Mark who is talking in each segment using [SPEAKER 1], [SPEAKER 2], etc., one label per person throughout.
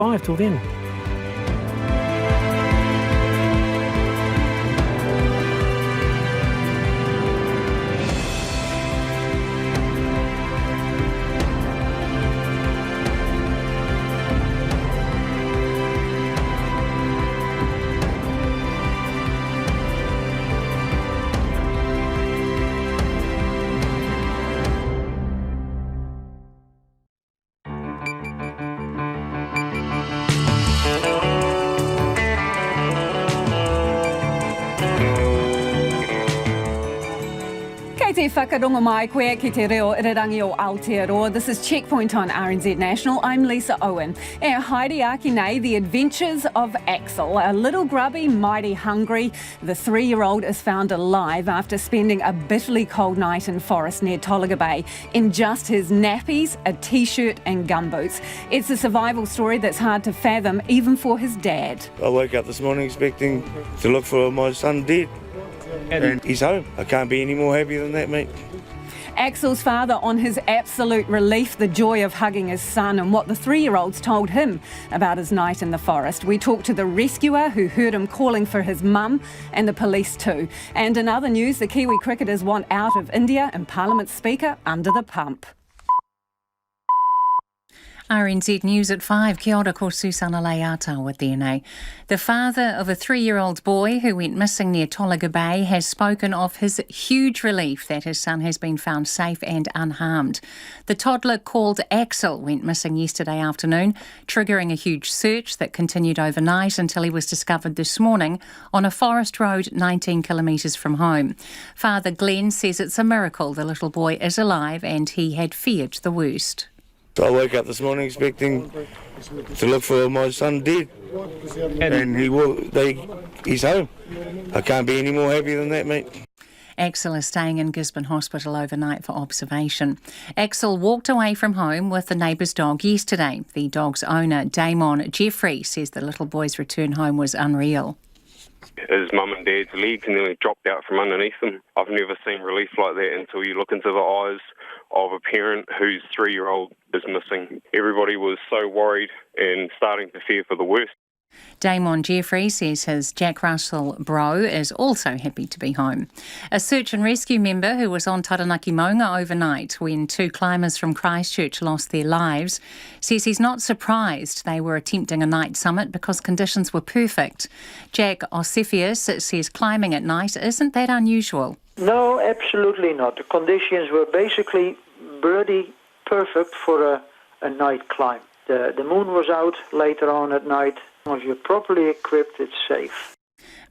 [SPEAKER 1] 5 till then.
[SPEAKER 2] Kei te whakaronga mai koe ki te reo irirangi o Aotearoa. This is Checkpoint on RNZ National. I'm Lisa Owen. E haere aki nei, the adventures of Axel. A little grubby, mighty hungry, the 3-year-old is found alive after spending a bitterly cold night in forest near Tolaga Bay in just his nappies, a t-shirt and gumboots. It's a survival story that's hard to fathom even for his dad.
[SPEAKER 3] I woke up this morning expecting to look for my son dead. And he's home. I can't be any more happy than that, mate.
[SPEAKER 2] Axel's father on his absolute relief, the joy of hugging his son and what the 3-year-olds told him about his night in the forest. We talked to the rescuer who heard him calling for his mum and the police too. And in other news, the Kiwi cricketers want out of India and Parliament Speaker under the pump.
[SPEAKER 4] RNZ News at 5. Kia ora, ko Susana Leata with DNA. The father of a 3-year-old boy who went missing near Tolaga Bay has spoken of his huge relief that his son has been found safe and unharmed. The toddler called Axel went missing yesterday afternoon, triggering a huge search that continued overnight until he was discovered this morning on a forest road 19 kilometres from home. Father Glenn says it's a miracle the little boy is alive and he had feared the worst.
[SPEAKER 3] So I woke up this morning expecting to look for my son dead. And he's home. I can't be any more happy than that, mate.
[SPEAKER 4] Axel is staying in Gisborne Hospital overnight for observation. Axel walked away from home with the neighbour's dog yesterday. The dog's owner, Damon Jeffrey, says the little boy's return home was unreal.
[SPEAKER 5] His mum and dad's legs nearly dropped out from underneath him. I've never seen relief like that until you look into the eyes of a parent whose 3-year-old is missing. Everybody was so worried and starting to fear for the worst.
[SPEAKER 4] Damon Jeffrey says his Jack Russell bro is also happy to be home. A search and rescue member who was on Taranaki Maunga overnight when 2 climbers from Christchurch lost their lives says he's not surprised they were attempting a night summit because conditions were perfect. Jack Ossifius says climbing at night isn't that unusual.
[SPEAKER 6] No, absolutely not. The conditions were basically birdie perfect for a night climb. The moon was out later on at night. If you're properly equipped, it's safe.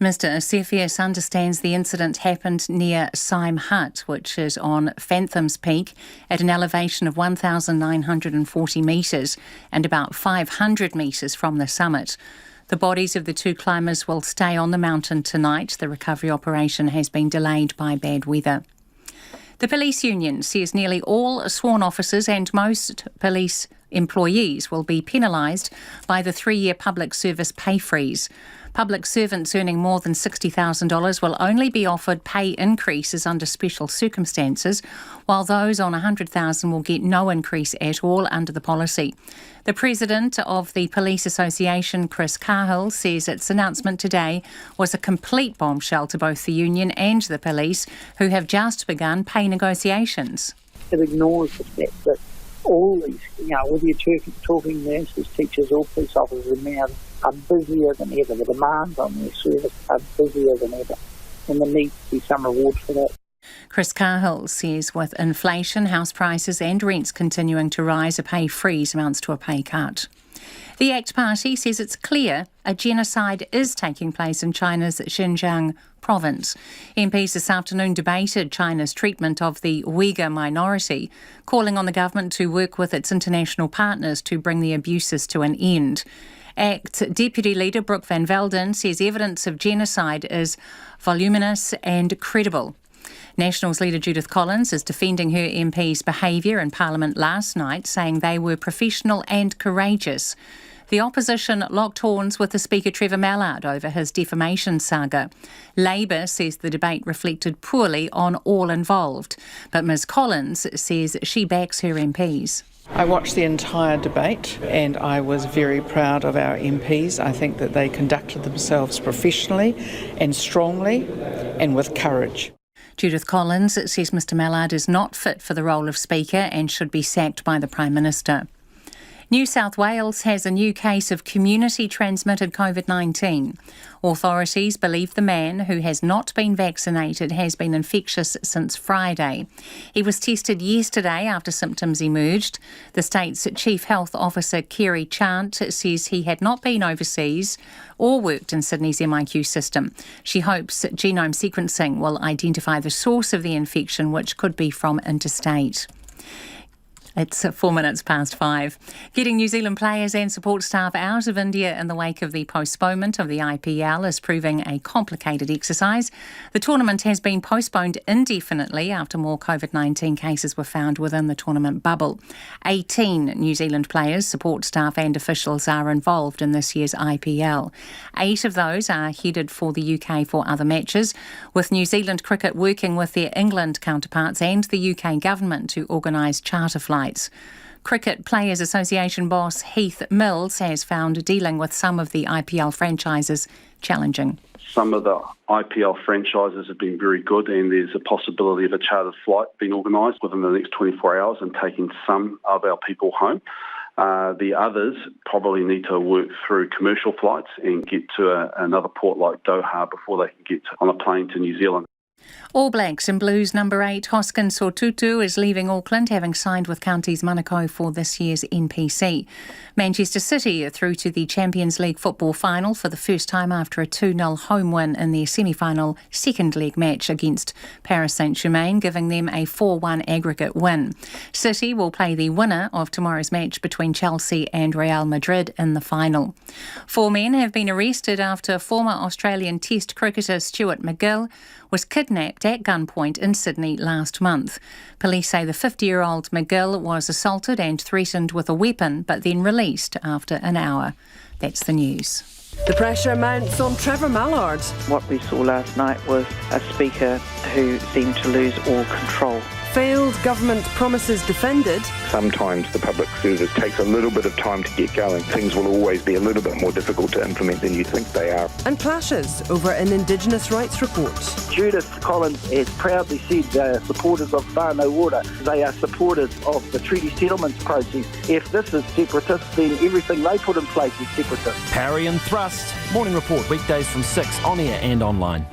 [SPEAKER 4] Mr. Ossifius understands the incident happened near Syme Hut, which is on Phantoms Peak at an elevation of 1,940 metres and about 500 metres from the summit. The bodies of the 2 climbers will stay on the mountain tonight. The recovery operation has been delayed by bad weather. The police union says nearly all sworn officers and most police employees will be penalised by the 3-year public service pay freeze. Public servants earning more than $60,000 will only be offered pay increases under special circumstances, while those on $100,000 will get no increase at all under the policy. The president of the Police Association, Chris Cahill, says its announcement today was a complete bombshell to both the union and the police, who have just begun pay negotiations.
[SPEAKER 7] It ignores the fact that all these, whether you're talking nurses, teachers or police officers now are busier than ever. The demands on their service are busier than ever, and there needs to be some reward for that.
[SPEAKER 4] Chris Cahill says with inflation, house prices and rents continuing to rise, a pay freeze amounts to a pay cut. The ACT Party says it's clear a genocide is taking place in China's Xinjiang province. MPs this afternoon debated China's treatment of the Uyghur minority, calling on the government to work with its international partners to bring the abuses to an end. ACT Deputy Leader Brooke Van Velden says evidence of genocide is voluminous and credible. Nationals leader Judith Collins is defending her MP's behaviour in Parliament last night, saying they were professional and courageous. The opposition locked horns with the Speaker Trevor Mallard over his defamation saga. Labour says the debate reflected poorly on all involved, but Ms Collins says she backs her MPs.
[SPEAKER 1] I watched the entire debate and I was very proud of our MPs. I think that they conducted themselves professionally and strongly and with courage.
[SPEAKER 4] Judith Collins says Mr Mallard is not fit for the role of Speaker and should be sacked by the Prime Minister. New South Wales has a new case of community-transmitted COVID-19. Authorities believe the man, who has not been vaccinated, has been infectious since Friday. He was tested yesterday after symptoms emerged. The state's Chief Health Officer, Kerry Chant, says he had not been overseas or worked in Sydney's MIQ system. She hopes genome sequencing will identify the source of the infection, which could be from interstate. It's 4 minutes past 5. Getting New Zealand players and support staff out of India in the wake of the postponement of the IPL is proving a complicated exercise. The tournament has been postponed indefinitely after more COVID-19 cases were found within the tournament bubble. 18 New Zealand players, support staff and officials are involved in this year's IPL. 8 of those are headed for the UK for other matches, with New Zealand Cricket working with their England counterparts and the UK government to organise charter flights. Cricket Players Association boss Heath Mills has found dealing with some of the IPL franchises challenging.
[SPEAKER 8] Some of the IPL franchises have been very good, and there's a possibility of a chartered flight being organised within the next 24 hours and taking some of our people home. The others probably need to work through commercial flights and get to another port like Doha before they can get on a plane to New Zealand.
[SPEAKER 4] All Blacks and Blues number 8 Hoskin Sotutu is leaving Auckland, having signed with Counties Manukau for this year's NPC. Manchester City are through to the Champions League football final for the first time after a 2-0 home win in their semi-final second leg match against Paris Saint-Germain, giving them a 4-1 aggregate win. City will play the winner of tomorrow's match between Chelsea and Real Madrid in the final. 4 men have been arrested after former Australian Test cricketer Stuart MacGill was kidnapped at gunpoint in Sydney last month. Police say the 50-year-old MacGill was assaulted and threatened with a weapon, but then released after an hour. That's the news.
[SPEAKER 9] The pressure mounts on Trevor Mallard.
[SPEAKER 10] What we saw last night was a speaker who seemed to lose all control.
[SPEAKER 9] Failed government promises defended.
[SPEAKER 11] Sometimes the public service takes a little bit of time to get going. Things will always be a little bit more difficult to implement than you think they are.
[SPEAKER 9] And clashes over an Indigenous rights report.
[SPEAKER 12] Judith Collins has proudly said they are supporters of whānau ora. They are supporters of the treaty settlements process. If this is separatist, then everything they put in place is separatist.
[SPEAKER 13] Parry and thrust. Morning report weekdays from 6 on air and online.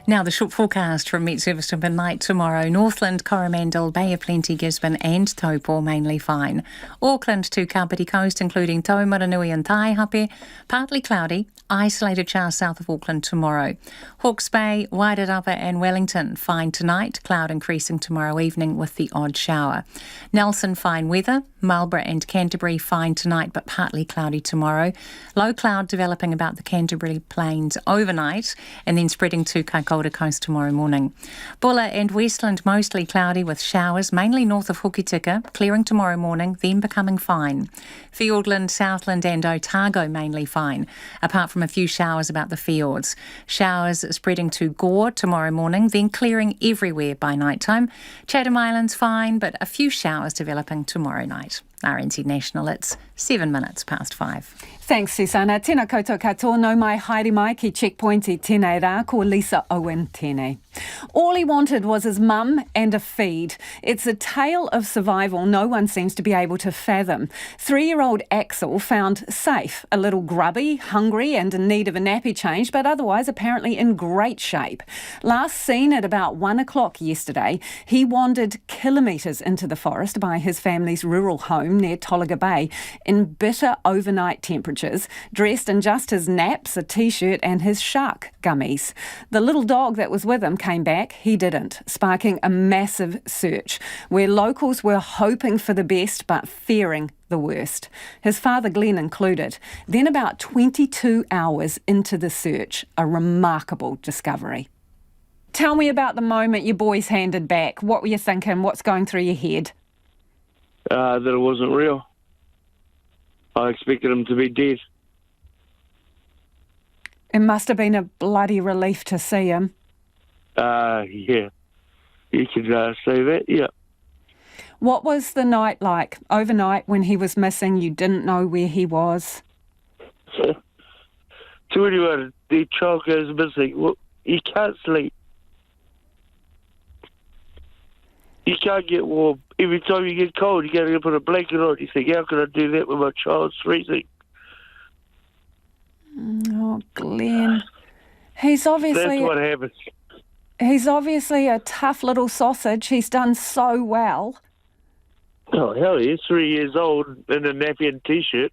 [SPEAKER 4] Now the short forecast from Met Service to midnight tomorrow. Northland, Coromandel, Bay of Plenty, Gisborne and Taupo mainly fine. Auckland to Kapiti Coast including Taumaranui and Taihape, partly cloudy, isolated showers south of Auckland tomorrow. Hawke's Bay, Wairarapa and Wellington fine tonight, cloud increasing tomorrow evening with the odd shower. Nelson fine weather, Marlborough and Canterbury fine tonight but partly cloudy tomorrow. Low cloud developing about the Canterbury Plains overnight and then spreading to Kaikoura Coast tomorrow morning. Bulla and Westland mostly cloudy with showers, mainly north of Hokitika, clearing tomorrow morning, then becoming fine. Fiordland, Southland and Otago mainly fine, apart from a few showers about the fjords. Showers spreading to Gore tomorrow morning, then clearing everywhere by night time. Chatham Islands fine, but a few showers developing tomorrow night. RNZ National, it's 7 minutes past 5.
[SPEAKER 2] Thanks, Susanna. Tēnā koutou katoa, no mai haere mai ki Checkpoint I tēnei rā, ko Lisa Owen tēnei. All he wanted was his mum and a feed. It's a tale of survival no one seems to be able to fathom. 3-year-old Axel found safe, a little grubby, hungry and in need of a nappy change, but otherwise apparently in great shape. Last seen at about 1 o'clock yesterday, he wandered kilometres into the forest by his family's rural home near Tolaga Bay in bitter overnight temperatures, dressed in just his naps, a t-shirt and his shark gummies. The little dog that was with him came back, he didn't, sparking a massive search, where locals were hoping for the best but fearing the worst. His father Glenn included. Then about 22 hours into the search, a remarkable discovery. Tell me about the moment your boys handed back. What were you thinking? What's going through your head?
[SPEAKER 3] That it wasn't real. I expected him to be dead.
[SPEAKER 2] It must have been a bloody relief to see him.
[SPEAKER 3] Yeah. You could say that, yeah.
[SPEAKER 2] What was the night like? Overnight when he was missing, you didn't know where he was?
[SPEAKER 14] To anyone, the child goes missing, well, he can't sleep. You can't get warm. Every time you get cold, you got to put a blanket on. You think, how can I do that when my child's freezing?
[SPEAKER 2] Oh, Glenn. He's obviously...
[SPEAKER 14] That's what happens.
[SPEAKER 2] He's obviously a tough little sausage. He's done so well.
[SPEAKER 14] Oh, hell, he's 3 years old in a nappy and T-shirt.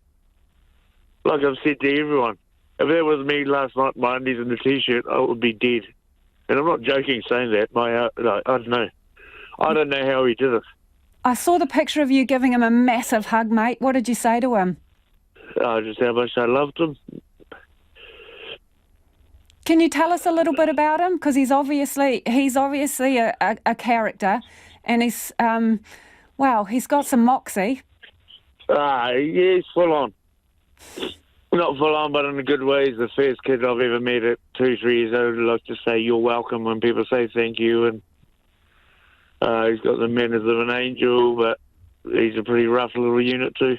[SPEAKER 14] Like I've said to everyone, if that was me last night, my undies and the T-shirt, I would be dead. And I'm not joking saying that. I don't know. I don't know how he did it.
[SPEAKER 2] I saw the picture of you giving him a massive hug, mate. What did you say to him?
[SPEAKER 14] Just how much I loved him.
[SPEAKER 2] Can you tell us a little bit about him? Because he's obviously a character, and he's he's got some moxie.
[SPEAKER 14] Yeah, he's full on. Not full on, but in a good way. He's the first kid I've ever met at 2-3 years old who likes to say you're welcome when people say thank you, and he's got the manners of an angel, but he's a pretty rough little unit too.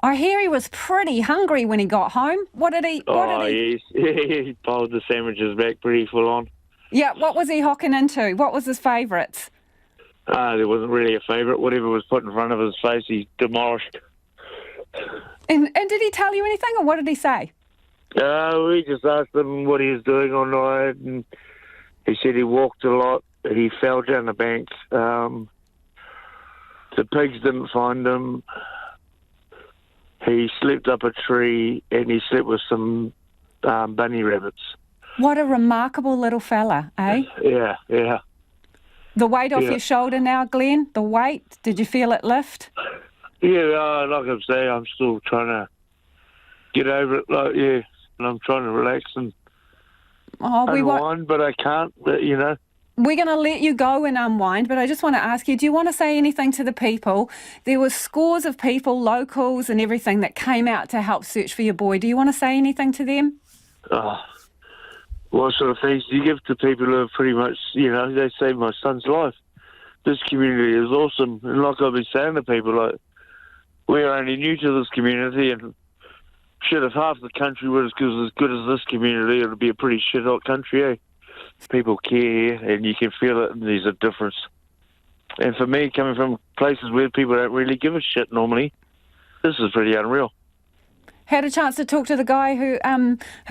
[SPEAKER 2] I hear he was pretty hungry when he got home.
[SPEAKER 14] He piled the sandwiches back pretty full on.
[SPEAKER 2] Yeah, what was he hocking into? What was his favourites?
[SPEAKER 14] There wasn't really a favourite. Whatever was put in front of his face, he demolished.
[SPEAKER 2] And did he tell you anything, or what did he say?
[SPEAKER 14] We just asked him what he was doing all night, and he said he walked a lot. He fell down the bank. The pigs didn't find him. He slept up a tree, and he slept with some bunny rabbits.
[SPEAKER 2] What a remarkable little fella, eh?
[SPEAKER 14] Yeah.
[SPEAKER 2] The weight off your shoulder now, Glenn? The weight? Did you feel it lift?
[SPEAKER 14] Yeah, like I'm saying, I'm still trying to get over it. And I'm trying to relax and unwind, but I can't,
[SPEAKER 2] We're going to let you go and unwind, but I just want to ask you, do you want to say anything to the people? There were scores of people, locals and everything, that came out to help search for your boy. Do you want to say anything to them?
[SPEAKER 14] What sort of things do you give to people who are pretty much, they saved my son's life? This community is awesome. And like I've been saying to people, we're only new to this community, and if half the country was as good as this community, it would be a pretty shit-hot country, eh? People care here, and you can feel it, and there's a difference. And for me, coming from places where people don't really give a shit normally, this is pretty unreal.
[SPEAKER 2] Had a chance to talk to the guy who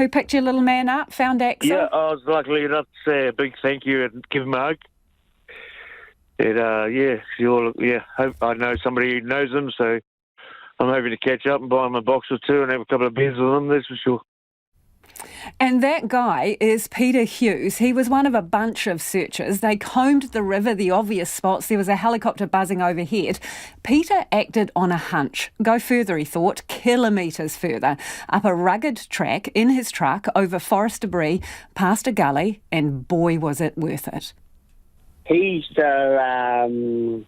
[SPEAKER 2] picked your little man up, found Axel?
[SPEAKER 14] Yeah, I was lucky enough to say a big thank you and give him a hug. And, hope I know somebody who knows him, so I'm hoping to catch up and buy him a box or two and have a couple of beers with him, that's for sure.
[SPEAKER 2] And that guy is Peter Hughes. He was one of a bunch of searchers. They combed the river, the obvious spots. There was a helicopter buzzing overhead. Peter acted on a hunch. Go further, he thought, kilometres further, up a rugged track in his truck, over forest debris, past a gully, and boy, was it worth it.
[SPEAKER 15] He's the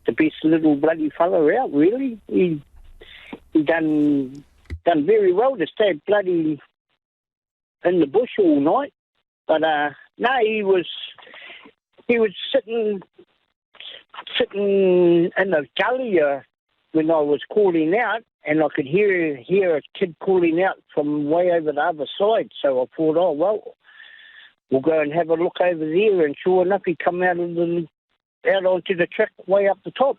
[SPEAKER 15] best little bloody fellow out, really. He done very well to stay bloody in the bush all night, but he was sitting in the gully when I was calling out, and I could hear a kid calling out from way over the other side. So I thought, we'll go and have a look over there, and sure enough, he come out onto the track way up the top.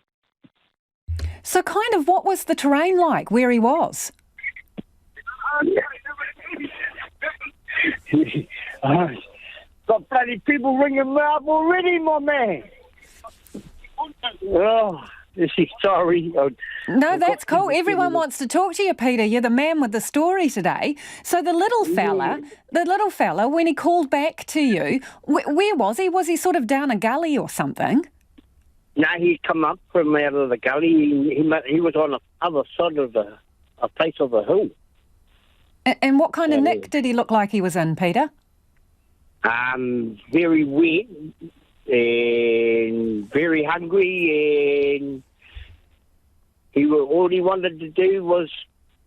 [SPEAKER 2] So, kind of, what was the terrain like where he was?
[SPEAKER 15] Got bloody people ringing me up already, my man. Sorry.
[SPEAKER 2] No, that's cool. Everyone wants to talk to you, Peter. You're the man with the story today. So the little fella, when he called back to you, where was he? Was he sort of down a gully or something?
[SPEAKER 15] No, he come up from out of the gully. He was on the other side of a face of the hill.
[SPEAKER 2] And what kind of nick did he look like he was in, Peter?
[SPEAKER 15] Very wet and very hungry, and all he wanted to do was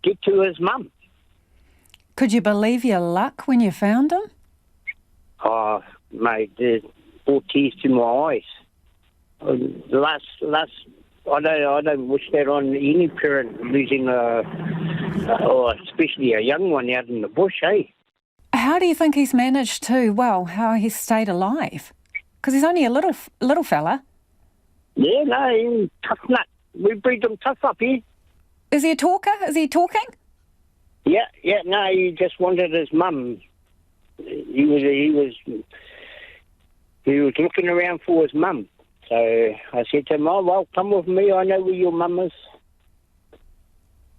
[SPEAKER 15] get to his mum.
[SPEAKER 2] Could you believe your luck when you found him?
[SPEAKER 15] Oh, mate, there's brought tears to my eyes. I don't wish that on any parent losing or especially a young one out in the bush, eh?
[SPEAKER 2] How do you think he's managed to, how he's stayed alive? Because he's only a little fella.
[SPEAKER 15] Yeah, no, he's tough nut. We breed them tough up here.
[SPEAKER 2] Is he a talker? Is he talking?
[SPEAKER 15] Yeah, no, he just wanted his mum. He was looking around for his mum. So I said to him, oh, well, come with me, I know where your mum is.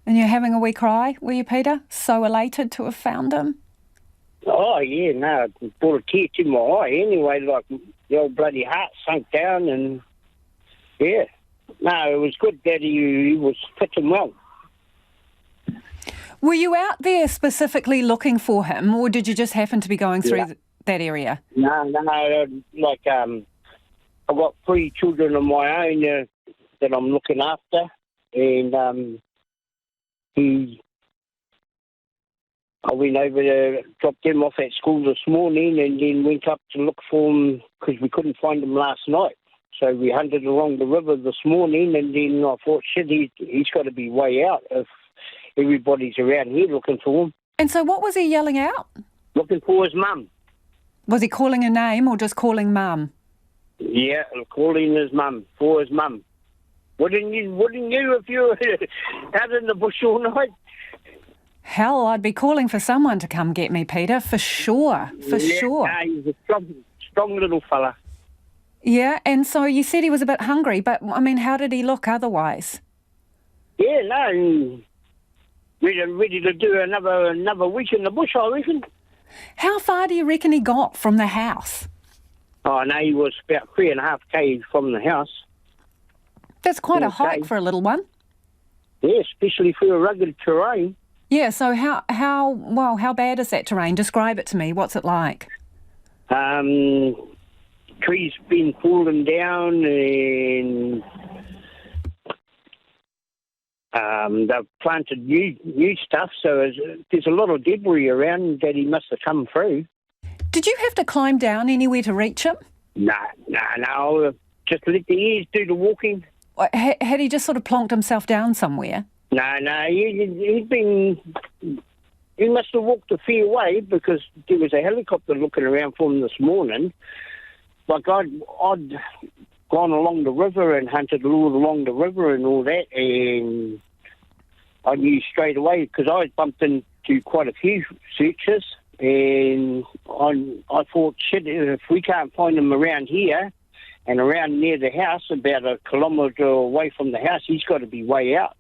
[SPEAKER 2] And you're having a wee cry, were you, Peter? So elated to have found him?
[SPEAKER 15] Oh, yeah, no, it brought a tear to my eye anyway, like the old bloody heart sunk down and, yeah. No, it was good that he was fit and well.
[SPEAKER 2] Were you out there specifically looking for him, or did you just happen to be going through that area?
[SPEAKER 15] No, like, I've got 3 children of my own that I'm looking after, and I went over to drop them off at school this morning and then went up to look for him because we couldn't find him last night. So we hunted along the river this morning and then I thought, shit, he's got to be way out if everybody's around here looking for him.
[SPEAKER 2] And so what was he yelling out?
[SPEAKER 15] Looking for his mum.
[SPEAKER 2] Was he calling her name or just calling mum?
[SPEAKER 15] Yeah, calling his mum, for his mum. Wouldn't you if you were out in the bush all night?
[SPEAKER 2] Hell, I'd be calling for someone to come get me, Peter, for sure, sure.
[SPEAKER 15] Yeah, he's a strong little fella.
[SPEAKER 2] Yeah, and so you said he was a bit hungry, but, I mean, how did he look otherwise?
[SPEAKER 15] Yeah, no, ready to do another week in the bush, I reckon.
[SPEAKER 2] How far do you reckon he got from the house?
[SPEAKER 15] Oh, no, he was about 3.5 km from the house.
[SPEAKER 2] That's quite a hike for a little one.
[SPEAKER 15] Yeah, especially for a rugged terrain.
[SPEAKER 2] Yeah, so how bad is that terrain? Describe it to me. What's it like?
[SPEAKER 15] Trees been falling down and they've planted new stuff, so there's a lot of debris around that he must have come through.
[SPEAKER 2] Did you have to climb down anywhere to reach him?
[SPEAKER 15] No. Just let the ears do the walking.
[SPEAKER 2] Had he just sort of plonked himself down somewhere?
[SPEAKER 15] No, he must have walked a fair way because there was a helicopter looking around for him this morning. Like I'd gone along the river and hunted all along the river and all that, and I knew straight away because I bumped into quite a few searchers, and I thought, shit, if we can't find him around here and around near the house, about a kilometre away from the house, he's got to be way out.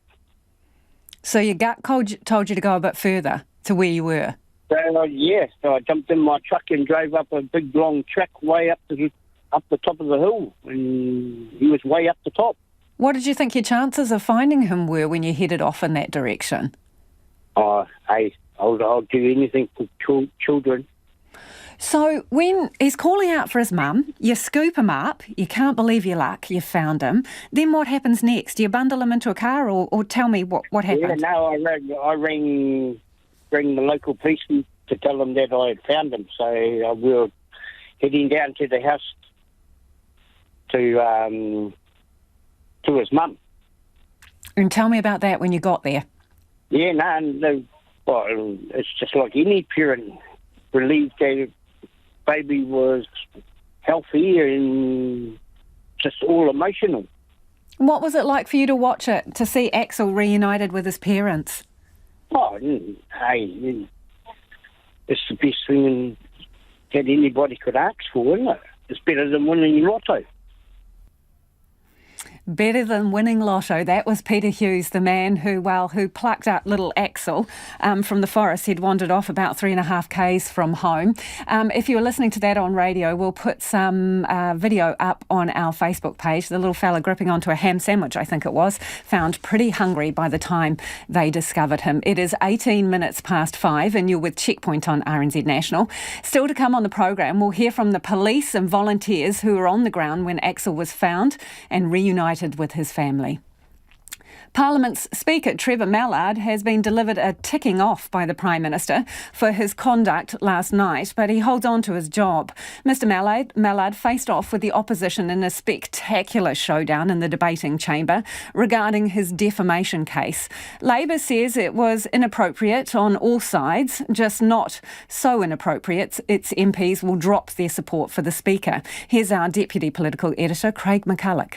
[SPEAKER 2] So your gut told you to go a bit further to where you were?
[SPEAKER 15] So I jumped in my truck and drove up a big long track way up the top of the hill, and he was way up the top.
[SPEAKER 2] What did you think your chances of finding him were when you headed off in that direction?
[SPEAKER 15] Oh, hey, I'll do anything for children.
[SPEAKER 2] So when he's calling out for his mum, you scoop him up, you can't believe your luck, you found him. Then what happens next? Do you bundle him into a car or tell me what happened?
[SPEAKER 15] Yeah, no, I rang the local police to tell them that I had found him. So we were heading down to the house to his mum.
[SPEAKER 2] And tell me about that when you got there.
[SPEAKER 15] Yeah, no, well, it's just like any parent relieved their baby was healthy and just all emotional.
[SPEAKER 2] What was it like for you to watch it, to see Axel reunited with his parents?
[SPEAKER 15] Oh, hey, it's the best thing that anybody could ask for, isn't it? It's better than winning lotto.
[SPEAKER 2] Better than winning lotto. That was Peter Hughes, the man who plucked up little Axel from the forest. He'd wandered off about 3.5 k's from home. If you were listening to that on radio, we'll put some video up on our Facebook page. The little fella gripping onto a ham sandwich, I think it was, found pretty hungry by the time they discovered him. It is 18 minutes past 5 and you're with Checkpoint on RNZ National. Still to come on the program, we'll hear from the police and volunteers who were on the ground when Axel was found and reunited with his family. Parliament's Speaker Trevor Mallard has been delivered a ticking off by the Prime Minister for his conduct last night, but he holds on to his job. Mr Mallard faced off with the opposition in a spectacular showdown in the debating chamber regarding his defamation case. Labor says it was inappropriate on all sides, just not so inappropriate its MPs will drop their support for the Speaker. Here's our Deputy Political Editor, Craig McCulloch.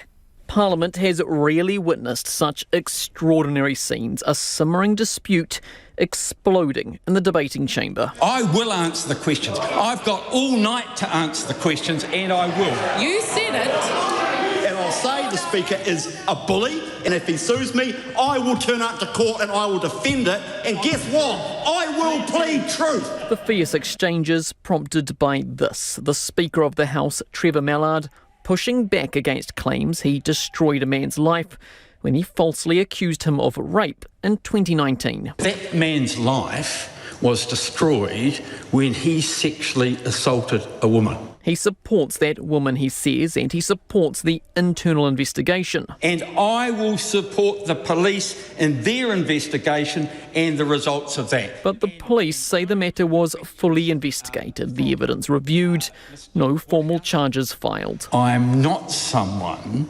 [SPEAKER 16] Parliament has rarely witnessed such extraordinary scenes, a simmering dispute exploding in the debating chamber.
[SPEAKER 17] I will answer the questions. I've got all night to answer the questions, and I will.
[SPEAKER 18] You said it.
[SPEAKER 19] And I'll say the Speaker is a bully, and if he sues me, I will turn up to court and I will defend it. And guess what? I will plead truth.
[SPEAKER 16] The fierce exchanges prompted by this. The Speaker of the House, Trevor Mallard, pushing back against claims he destroyed a man's life when he falsely accused him of rape in 2019.
[SPEAKER 17] That man's life was destroyed when he sexually assaulted a woman.
[SPEAKER 16] He supports that woman, he says, and he supports the internal investigation.
[SPEAKER 17] And I will support the police in their investigation and the results of that.
[SPEAKER 16] But the police say the matter was fully investigated, the evidence reviewed, no formal charges filed.
[SPEAKER 17] I am not someone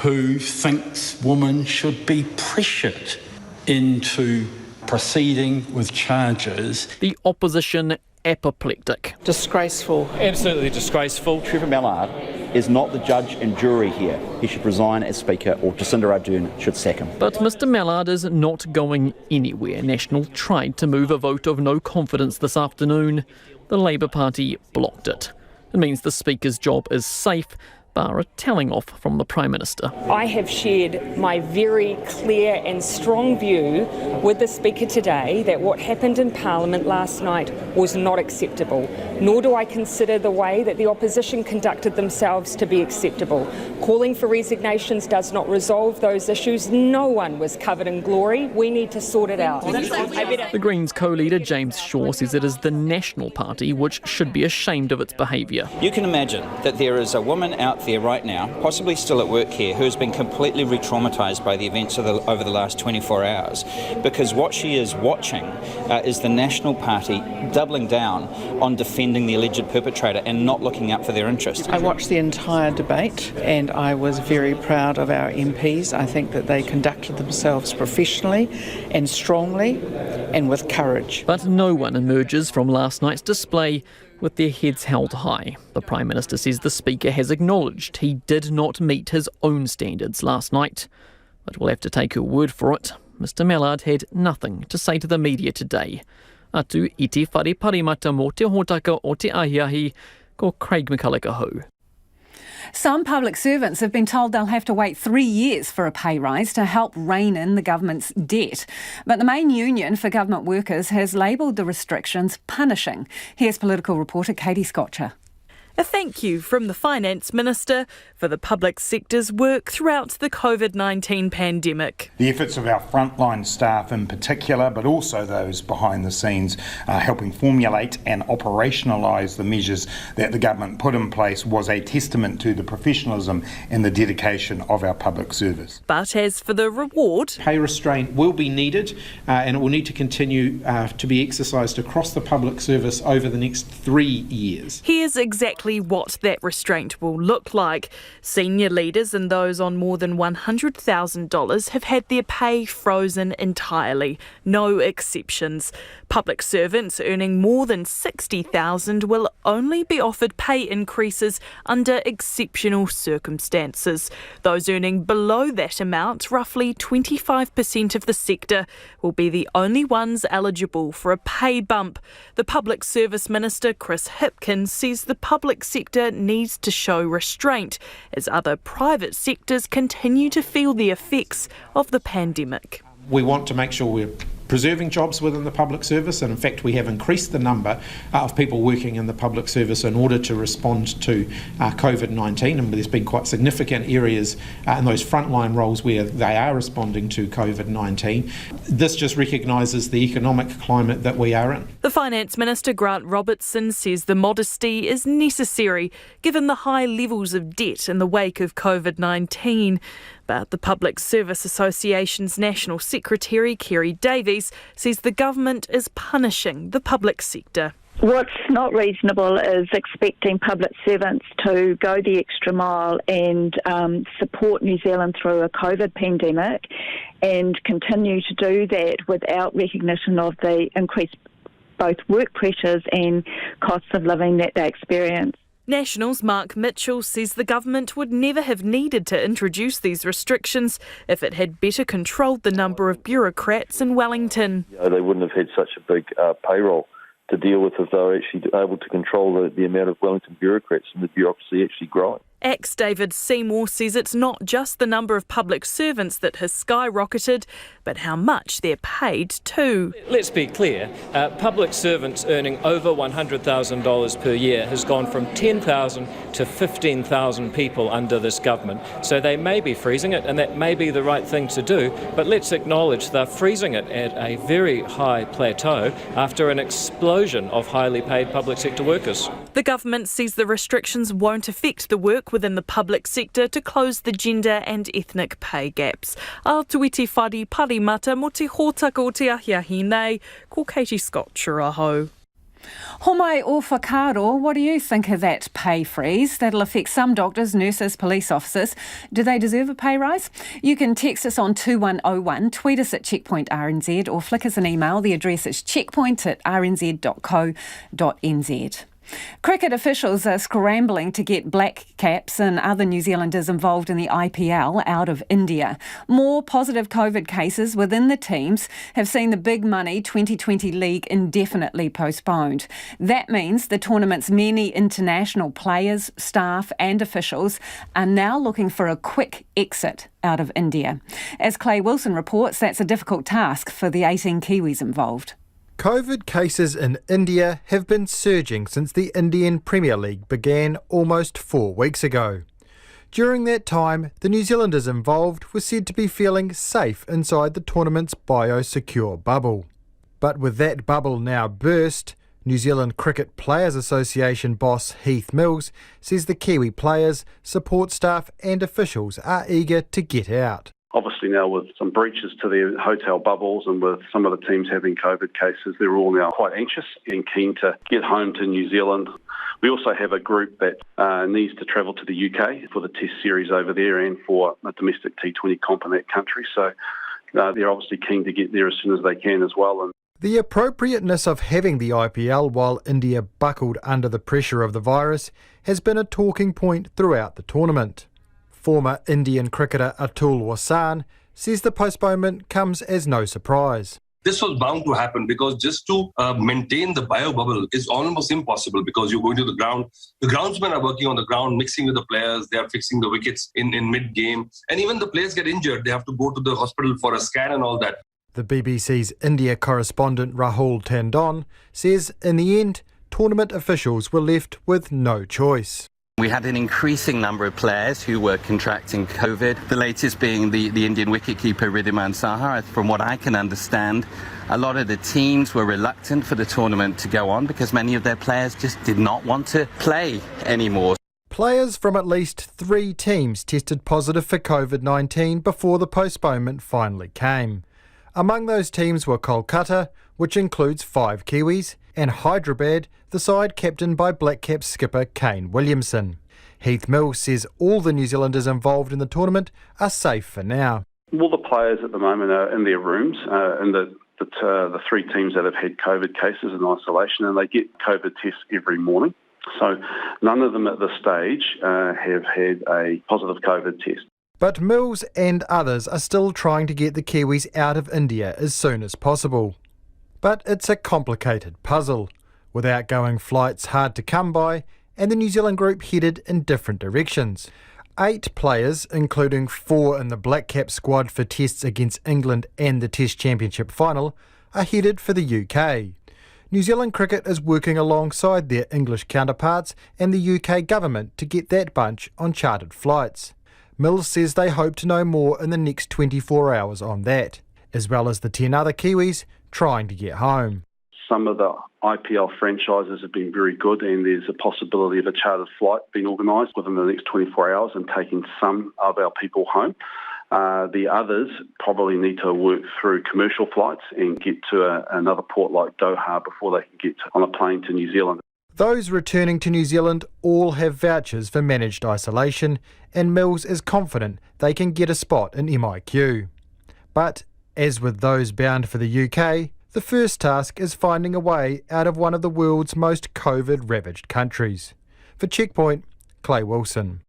[SPEAKER 17] who thinks women should be pressured into proceeding with charges.
[SPEAKER 16] The opposition apoplectic.
[SPEAKER 1] Disgraceful.
[SPEAKER 20] Absolutely disgraceful. Trevor Mallard is not the judge and jury here. He should resign as Speaker, or Jacinda Ardern should sack him.
[SPEAKER 16] But Mr Mallard is not going anywhere. National tried to move a vote of no confidence this afternoon. The Labour Party blocked it. It means the Speaker's job is safe, bar a telling off from the Prime Minister.
[SPEAKER 18] I have shared my very clear and strong view with the Speaker today that what happened in Parliament last night was not acceptable, nor do I consider the way that the opposition conducted themselves to be acceptable. Calling for resignations does not resolve those issues. No one was covered in glory. We need to sort it out.
[SPEAKER 16] The Greens co-leader James Shaw says it is the National Party which should be ashamed of its behaviour.
[SPEAKER 21] You can imagine that there is a woman out there right now, possibly still at work here, who has been completely re-traumatised by the events over the last 24 hours, because what she is watching is the National Party doubling down on defending the alleged perpetrator and not looking out for their interests.
[SPEAKER 1] I watched the entire debate and I was very proud of our MPs. I think that they conducted themselves professionally and strongly and with courage.
[SPEAKER 16] But no one emerges from last night's display with their heads held high. The Prime Minister says the Speaker has acknowledged he did not meet his own standards last night. But we'll have to take her word for it. Mr Mallard had nothing to say to the media today. Atu iti whare parimata mō te hōtaka o te ahiahi, ko Craig McCulloch aho.
[SPEAKER 2] Some public servants have been told they'll have to wait 3 years for a pay rise to help rein in the government's debt. But the main union for government workers has labelled the restrictions punishing. Here's political reporter Katie Scotcher.
[SPEAKER 22] A thank you from the Finance Minister for the public sector's work throughout the COVID-19 pandemic.
[SPEAKER 23] The efforts of our frontline staff in particular, but also those behind the scenes helping formulate and operationalise the measures that the government put in place, was a testament to the professionalism and the dedication of our public service.
[SPEAKER 22] But as for the reward,
[SPEAKER 24] pay restraint will be needed and it will need to continue to be exercised across the public service over the next 3 years.
[SPEAKER 22] Here's exactly what that restraint will look like. Senior leaders and those on more than $100,000 have had their pay frozen entirely, no exceptions. Public servants earning more than $60,000 will only be offered pay increases under exceptional circumstances. Those earning below that amount, roughly 25% of the sector, will be the only ones eligible for a pay bump. The Public Service Minister, Chris Hipkins, says the public sector needs to show restraint as other private sectors continue to feel the effects of the pandemic.
[SPEAKER 24] We want to make sure we're preserving jobs within the public service, and in fact we have increased the number of people working in the public service in order to respond to COVID-19, and there's been quite significant areas in those frontline roles where they are responding to COVID-19. This just recognises the economic climate that we are in.
[SPEAKER 22] The Finance Minister, Grant Robertson, says the modesty is necessary given the high levels of debt in the wake of COVID-19. But the Public Service Association's National Secretary, Kerry Davies, says the government is punishing the public sector.
[SPEAKER 5] What's not reasonable is expecting public servants to go the extra mile and support New Zealand through a COVID pandemic and continue to do that without recognition of the increased both work pressures and costs of living that they experience.
[SPEAKER 22] National's Mark Mitchell says the government would never have needed to introduce these restrictions if it had better controlled the number of bureaucrats in Wellington.
[SPEAKER 6] They wouldn't have had such a big payroll to deal with if they were actually able to control the amount of Wellington bureaucrats and the bureaucracy actually growing.
[SPEAKER 22] ACT's David Seymour says it's not just the number of public servants that has skyrocketed, but how much they're paid too.
[SPEAKER 7] Let's be clear, public servants earning over $100,000 per year has gone from 10,000 to 15,000 people under this government. So they may be freezing it, and that may be the right thing to do, but let's acknowledge they're freezing it at a very high plateau after an explosion of highly paid public sector workers.
[SPEAKER 22] The government says the restrictions won't affect the work within the public sector to close the gender and ethnic pay gaps. Atuiti whari parimata mo te hōtaka o te ahiahi nei, ko Katie Scott Churaho.
[SPEAKER 2] Homai o whakaro, what do you think of that pay freeze? That'll affect some doctors, nurses, police officers. Do they deserve a pay rise? You can text us on 2101, tweet us at Checkpoint RNZ or flick us an email. The address is checkpoint@rnz.co.nz. Cricket officials are scrambling to get black caps and other New Zealanders involved in the IPL out of India. More positive COVID cases within the teams have seen the big money 2020 league indefinitely postponed. That means the tournament's many international players, staff and officials are now looking for a quick exit out of India. As Clay Wilson reports, that's a difficult task for the 18 Kiwis involved.
[SPEAKER 8] COVID cases in India have been surging since the Indian Premier League began almost 4 weeks ago. During that time, the New Zealanders involved were said to be feeling safe inside the tournament's biosecure bubble. But with that bubble now burst, New Zealand Cricket Players Association boss Heath Mills says the Kiwi players, support staff and officials are eager to get out.
[SPEAKER 25] Obviously now with some breaches to their hotel bubbles and with some of the teams having COVID cases, they're all now quite anxious and keen to get home to New Zealand. We also have a group that needs to travel to the UK for the test series over there and for a domestic T20 comp in that country. So they're obviously keen to get there as soon as they can as well. And
[SPEAKER 8] the appropriateness of having the IPL while India buckled under the pressure of the virus has been a talking point throughout the tournament. Former Indian cricketer Atul Wasan says the postponement comes as no surprise.
[SPEAKER 26] This was bound to happen because just to maintain the bio bubble is almost impossible because you're going to the ground. The groundsmen are working on the ground, mixing with the players. They are fixing the wickets in mid-game. And even the players get injured. They have to go to the hospital for a scan and all that.
[SPEAKER 8] The BBC's India correspondent Rahul Tandon says in the end, tournament officials were left with no choice.
[SPEAKER 27] We had an increasing number of players who were contracting COVID, the latest being the Indian wicketkeeper Wriddhiman Saha. From what I can understand, a lot of the teams were reluctant for the tournament to go on because many of their players just did not want to play anymore.
[SPEAKER 8] Players from at least 3 teams tested positive for COVID-19 before the postponement finally came. Among those teams were Kolkata, which includes 5 Kiwis, and Hyderabad, the side captained by Black Caps skipper Kane Williamson. Heath Mills says all the New Zealanders involved in the tournament are safe for now.
[SPEAKER 25] all the players at the moment are in their rooms, in the 3 teams that have had COVID cases in isolation, and they get COVID tests every morning. So none of them at this stage have had a positive COVID test.
[SPEAKER 8] But Mills and others are still trying to get the Kiwis out of India as soon as possible. But it's a complicated puzzle, with outgoing flights hard to come by and the New Zealand group headed in different directions. 8 players, including 4 in the Black Cap squad for tests against England and the Test Championship final, are headed for the UK. New Zealand Cricket is working alongside their English counterparts and the UK government to get that bunch on chartered flights. Mills says they hope to know more in the next 24 hours on that, as well as the 10 other Kiwis trying to get home.
[SPEAKER 25] Some of the IPL franchises have been very good, and there's a possibility of a chartered flight being organised within the next 24 hours and taking some of our people home. The others probably need to work through commercial flights and get to another port like Doha before they can get on a plane to New Zealand.
[SPEAKER 8] Those returning to New Zealand all have vouchers for managed isolation, and Mills is confident they can get a spot in MIQ. But, as with those bound for the UK, the first task is finding a way out of one of the world's most COVID-ravaged countries. For Checkpoint, Clay Wilson.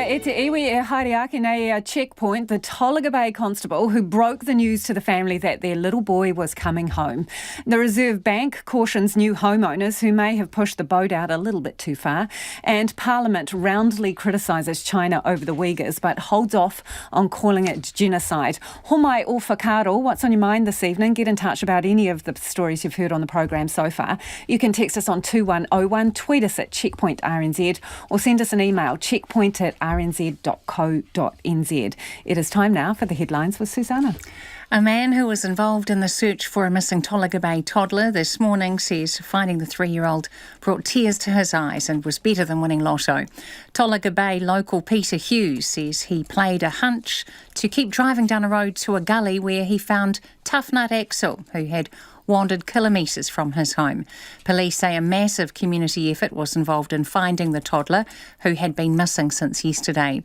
[SPEAKER 2] E te iwi e haere ake nei Checkpoint, the Tolaga Bay constable who broke the news to the family that their little boy was coming home. The Reserve Bank cautions new homeowners who may have pushed the boat out a little bit too far, and Parliament roundly criticises China over the Uyghurs but holds off on calling it genocide. Homai o whakaro, what's on your mind this evening? Get in touch about any of the stories you've heard on the programme so far. You can text us on 2101, tweet us at Checkpoint RNZ, or send us an email, checkpoint@rnz.co.nz. It is time now for the headlines with Susanna.
[SPEAKER 3] A man who was involved in the search for a missing Tolaga Bay toddler this morning says finding the 3-year-old brought tears to his eyes and was better than winning lotto. Tolaga Bay local Peter Hughes says he played a hunch to keep driving down a road to a gully where he found Tough Nut Axel, who had wandered kilometres from his home. Police say a massive community effort was involved in finding the toddler, who had been missing since yesterday.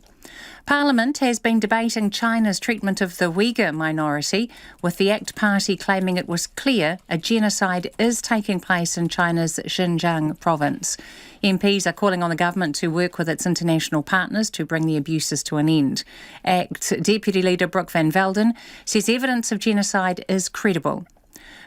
[SPEAKER 3] Parliament has been debating China's treatment of the Uyghur minority, with the ACT Party claiming it was clear a genocide is taking place in China's Xinjiang province. MPs are calling on the government to work with its international partners to bring the abuses to an end. ACT Deputy Leader Brooke Van Velden says evidence of genocide is credible.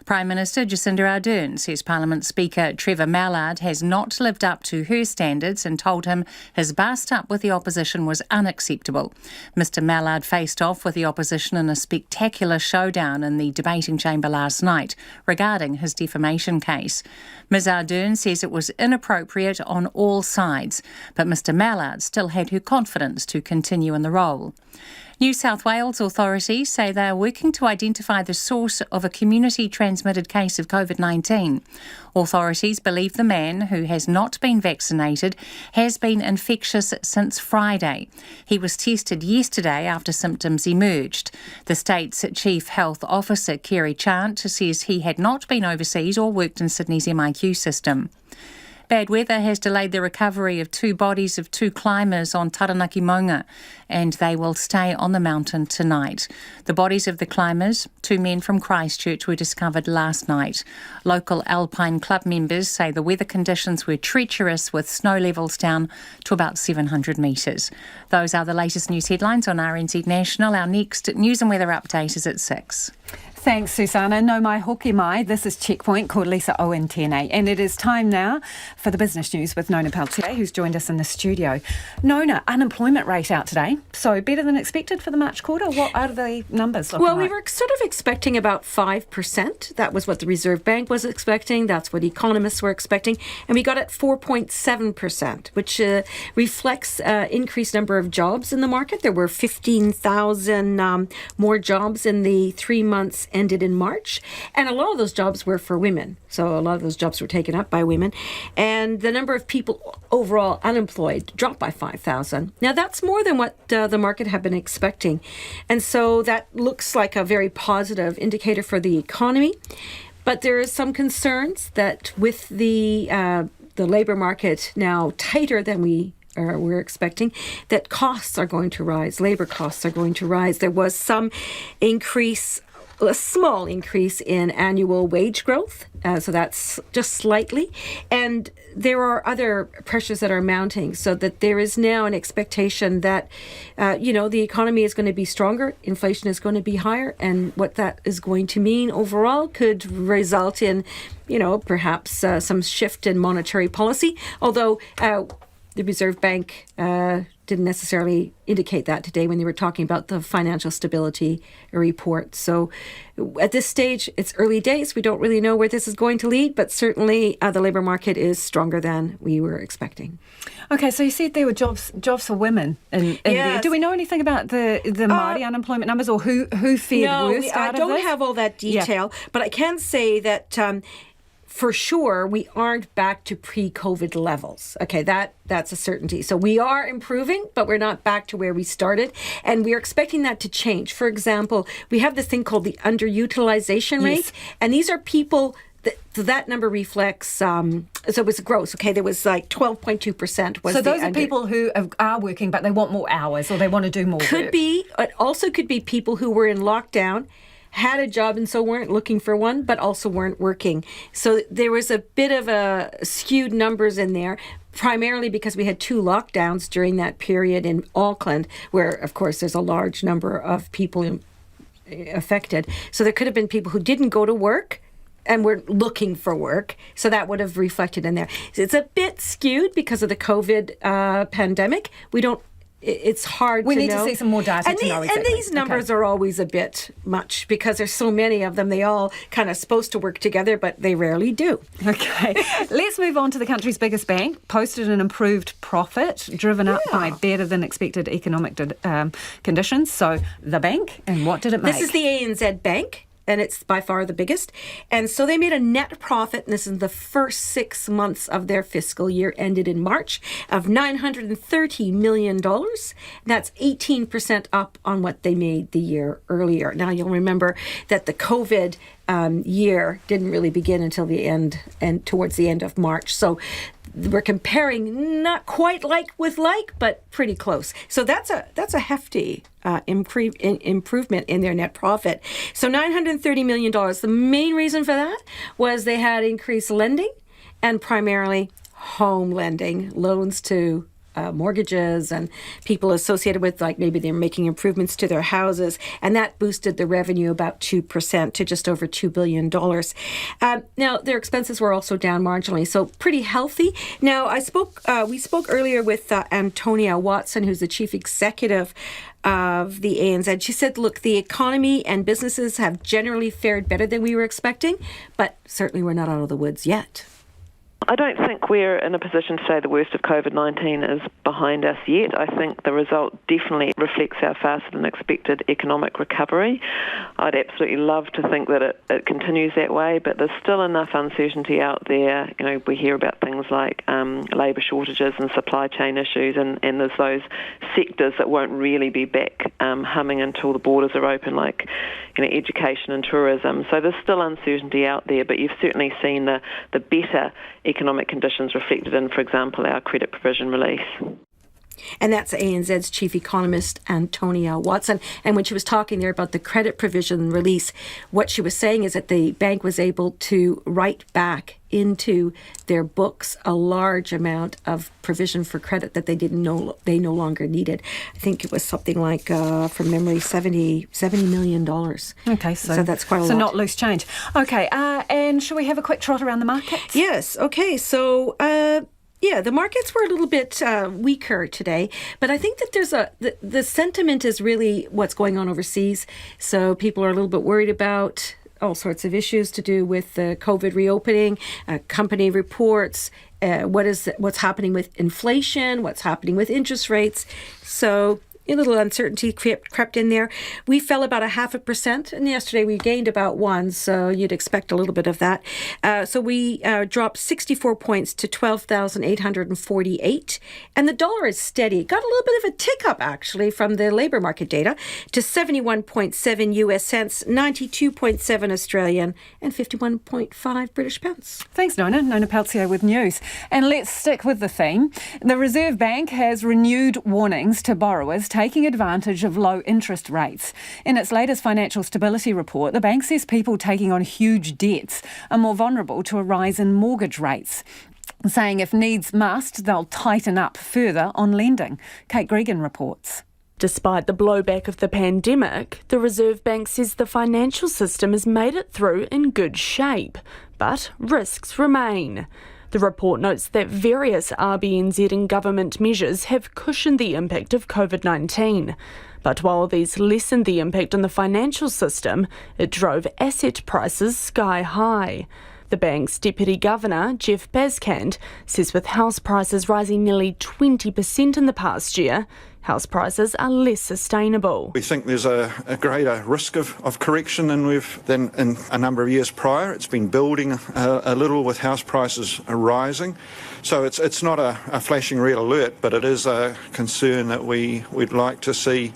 [SPEAKER 3] Prime Minister Jacinda Ardern says Parliament Speaker Trevor Mallard has not lived up to her standards and told him his bust-up with the opposition was unacceptable. Mr Mallard faced off with the opposition in a spectacular showdown in the debating chamber last night regarding his defamation case. Ms Ardern says it was inappropriate on all sides, but Mr Mallard still had her confidence to continue in the role. New South Wales authorities say they are working to identify the source of a community-transmitted case of COVID-19. Authorities believe the man, who has not been vaccinated, has been infectious since Friday. He was tested yesterday after symptoms emerged. The state's Chief Health Officer, Kerry Chant, says he had not been overseas or worked in Sydney's MIQ system. Bad weather has delayed the recovery of 2 bodies of 2 climbers on Taranaki Maunga, and they will stay on the mountain tonight. The bodies of the climbers, 2 men from Christchurch, were discovered last night. Local Alpine Club members say the weather conditions were treacherous, with snow levels down to about 700 metres. Those are the latest news headlines on RNZ National. Our next news and weather update is at 6.
[SPEAKER 2] Thanks, Susanna. No mai hoki mai. This is Checkpoint, called Lisa Owen tēnei. And it is time now for the business news with Nona Peltier, who's joined us in the studio. Nona, unemployment rate out today. So better than expected for the March quarter. What are the numbers looking like?
[SPEAKER 4] Well, we were sort of expecting about 5%. That was what the Reserve Bank was expecting. That's what economists were expecting. And we got at 4.7%, which reflects increased number of jobs in the market. There were 15,000 more jobs in the 3 months ended in March, and a lot of those jobs were for women. So a lot of those jobs were taken up by women, and the number of people overall unemployed dropped by 5,000. Now that's more than what the market had been expecting, and so that looks like a very positive indicator for the economy. But there is some concerns that with the labour market now tighter than we're expecting, that costs are going to rise. Labour costs are going to rise. There was some increase, a small increase in annual wage growth, so that's just slightly. And there are other pressures that are mounting, so that there is now an expectation that, the economy is going to be stronger, inflation is going to be higher, and what that is going to mean overall could result in, perhaps some shift in monetary policy, although the Reserve Bank didn't necessarily indicate that today when they were talking about the financial stability report. So at this stage, it's early days. We don't really know where this is going to lead, but certainly the labour market is stronger than we were expecting.
[SPEAKER 2] Okay, so you said there were jobs for women in there. Do we know anything about the Māori unemployment numbers, or who fared worst out of this?
[SPEAKER 4] I don't have all that detail, but I can say that for sure, we aren't back to pre-COVID levels. Okay, that's a certainty. So we are improving, but we're not back to where we started. And we're expecting that to change. For example, we have this thing called the underutilization rate. And these are people... that number reflects, so it was gross, okay? There was like 12.2% was
[SPEAKER 2] So those are people who are working, but they want more hours or they want to do more
[SPEAKER 4] Could
[SPEAKER 2] work.
[SPEAKER 4] be. It also could be people who were in lockdown, had a job and so weren't looking for one, but also weren't working. So there was a bit of a skewed numbers in there, primarily because we had 2 lockdowns during that period in Auckland, where, of course, there's a large number of people affected. So there could have been people who didn't go to work and we're looking for work. So that would have reflected in there. It's a bit skewed because of the COVID pandemic. It's hard to know.
[SPEAKER 2] We need to see some more data to know exactly.
[SPEAKER 4] And these numbers are always a bit much because there's so many of them. They all kind of supposed to work together, but they rarely do.
[SPEAKER 2] Okay. Let's move on to the country's biggest bank. Posted an improved profit, driven up by better than expected economic conditions. So the bank, and what did it make?
[SPEAKER 4] This is the ANZ Bank. And it's by far the biggest. And so they made a net profit, and this is the first 6 months of their fiscal year, ended in March, of $930 million. That's 18% up on what they made the year earlier. Now, you'll remember that the COVID year didn't really begin until the end and towards the end of March. So we're comparing not quite like with like, but pretty close. So that's a hefty improvement in their net profit. So $930 million. The main reason for that was they had increased lending, and primarily home lending, loans to mortgages and people associated with, like, maybe they're making improvements to their houses, and that boosted the revenue about 2% to just over $2 billion. Now, their expenses were also down marginally, so pretty healthy. Now, we spoke earlier with Antonia Watson, who's the chief executive of the ANZ. She said, look, the economy and businesses have generally fared better than we were expecting, but certainly we're not out of the woods yet.
[SPEAKER 9] I don't think we're in a position to say the worst of COVID-19 is behind us yet. I think the result definitely reflects our faster than expected economic recovery. I'd absolutely love to think that it continues that way, but there's still enough uncertainty out there. You know, we hear about things like labour shortages and supply chain issues, and there's those sectors that won't really be back humming until the borders are open, like, you know, education and tourism. So there's still uncertainty out there, but you've certainly seen the better economic conditions reflected in, for example, our credit provision release.
[SPEAKER 4] And that's ANZ's chief economist, Antonia Watson. And when she was talking there about the credit provision release, what she was saying is that the bank was able to write back into their books a large amount of provision for credit that they no longer needed. I think it was something like, from memory, $70 million.
[SPEAKER 2] Okay,
[SPEAKER 4] so that's quite a lot.
[SPEAKER 2] So not loose change. Okay, and shall we have a quick trot around the markets?
[SPEAKER 4] Yes, okay, so... the markets were a little bit weaker today, but I think that there's the sentiment is really what's going on overseas. So people are a little bit worried about all sorts of issues to do with the COVID reopening, company reports, what's happening with inflation, what's happening with interest rates. So a little uncertainty crept in there. We fell about 0.5%, and yesterday we gained about 1%, so you'd expect a little bit of that. So we dropped 64 points to 12,848, and the dollar is steady. Got a little bit of a tick up, actually, from the labour market data to 71.7 US cents, 92.7 Australian, and 51.5 British pence.
[SPEAKER 2] Thanks, Nona. Nona Peltier with news. And let's stick with the theme. The Reserve Bank has renewed warnings to borrowers taking advantage of low interest rates. In its latest financial stability report, the bank says people taking on huge debts are more vulnerable to a rise in mortgage rates, saying if needs must, they'll tighten up further on lending. Kate Gregan reports.
[SPEAKER 22] Despite the blowback of the pandemic, the Reserve Bank says the financial system has made it through in good shape, but risks remain. The report notes that various RBNZ and government measures have cushioned the impact of COVID-19. But while these lessened the impact on the financial system, it drove asset prices sky high. The bank's Deputy Governor, Jeff Baskand, says with house prices rising nearly 20% in the past year,
[SPEAKER 10] house prices are less sustainable.
[SPEAKER 11] We think there's a greater risk of correction than in a number of years prior. It's been building a little with house prices rising. So it's not a flashing red alert, but it is a concern that we'd like to see,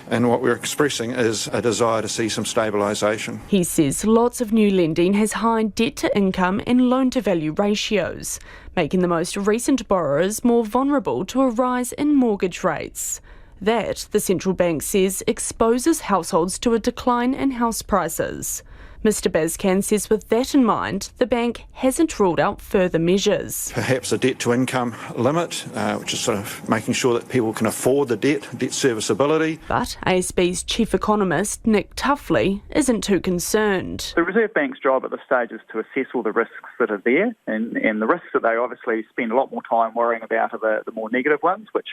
[SPEAKER 11] and what we're expressing is a desire to see some stabilisation.
[SPEAKER 10] He says lots of new lending has high debt-to-income and loan-to-value ratios, making the most recent borrowers more vulnerable to a rise in mortgage rates. That, the central bank says, exposes households to a decline in house prices. Mr Bazcan says with that in mind, the bank hasn't ruled out further measures.
[SPEAKER 11] Perhaps a debt-to-income limit, which is sort of making sure that people can afford the debt serviceability.
[SPEAKER 10] But ASB's chief economist, Nick Tuffley, isn't too concerned.
[SPEAKER 12] The Reserve Bank's job at this stage is to assess all the risks that are there, and the risks that they obviously spend a lot more time worrying about are the more negative ones, which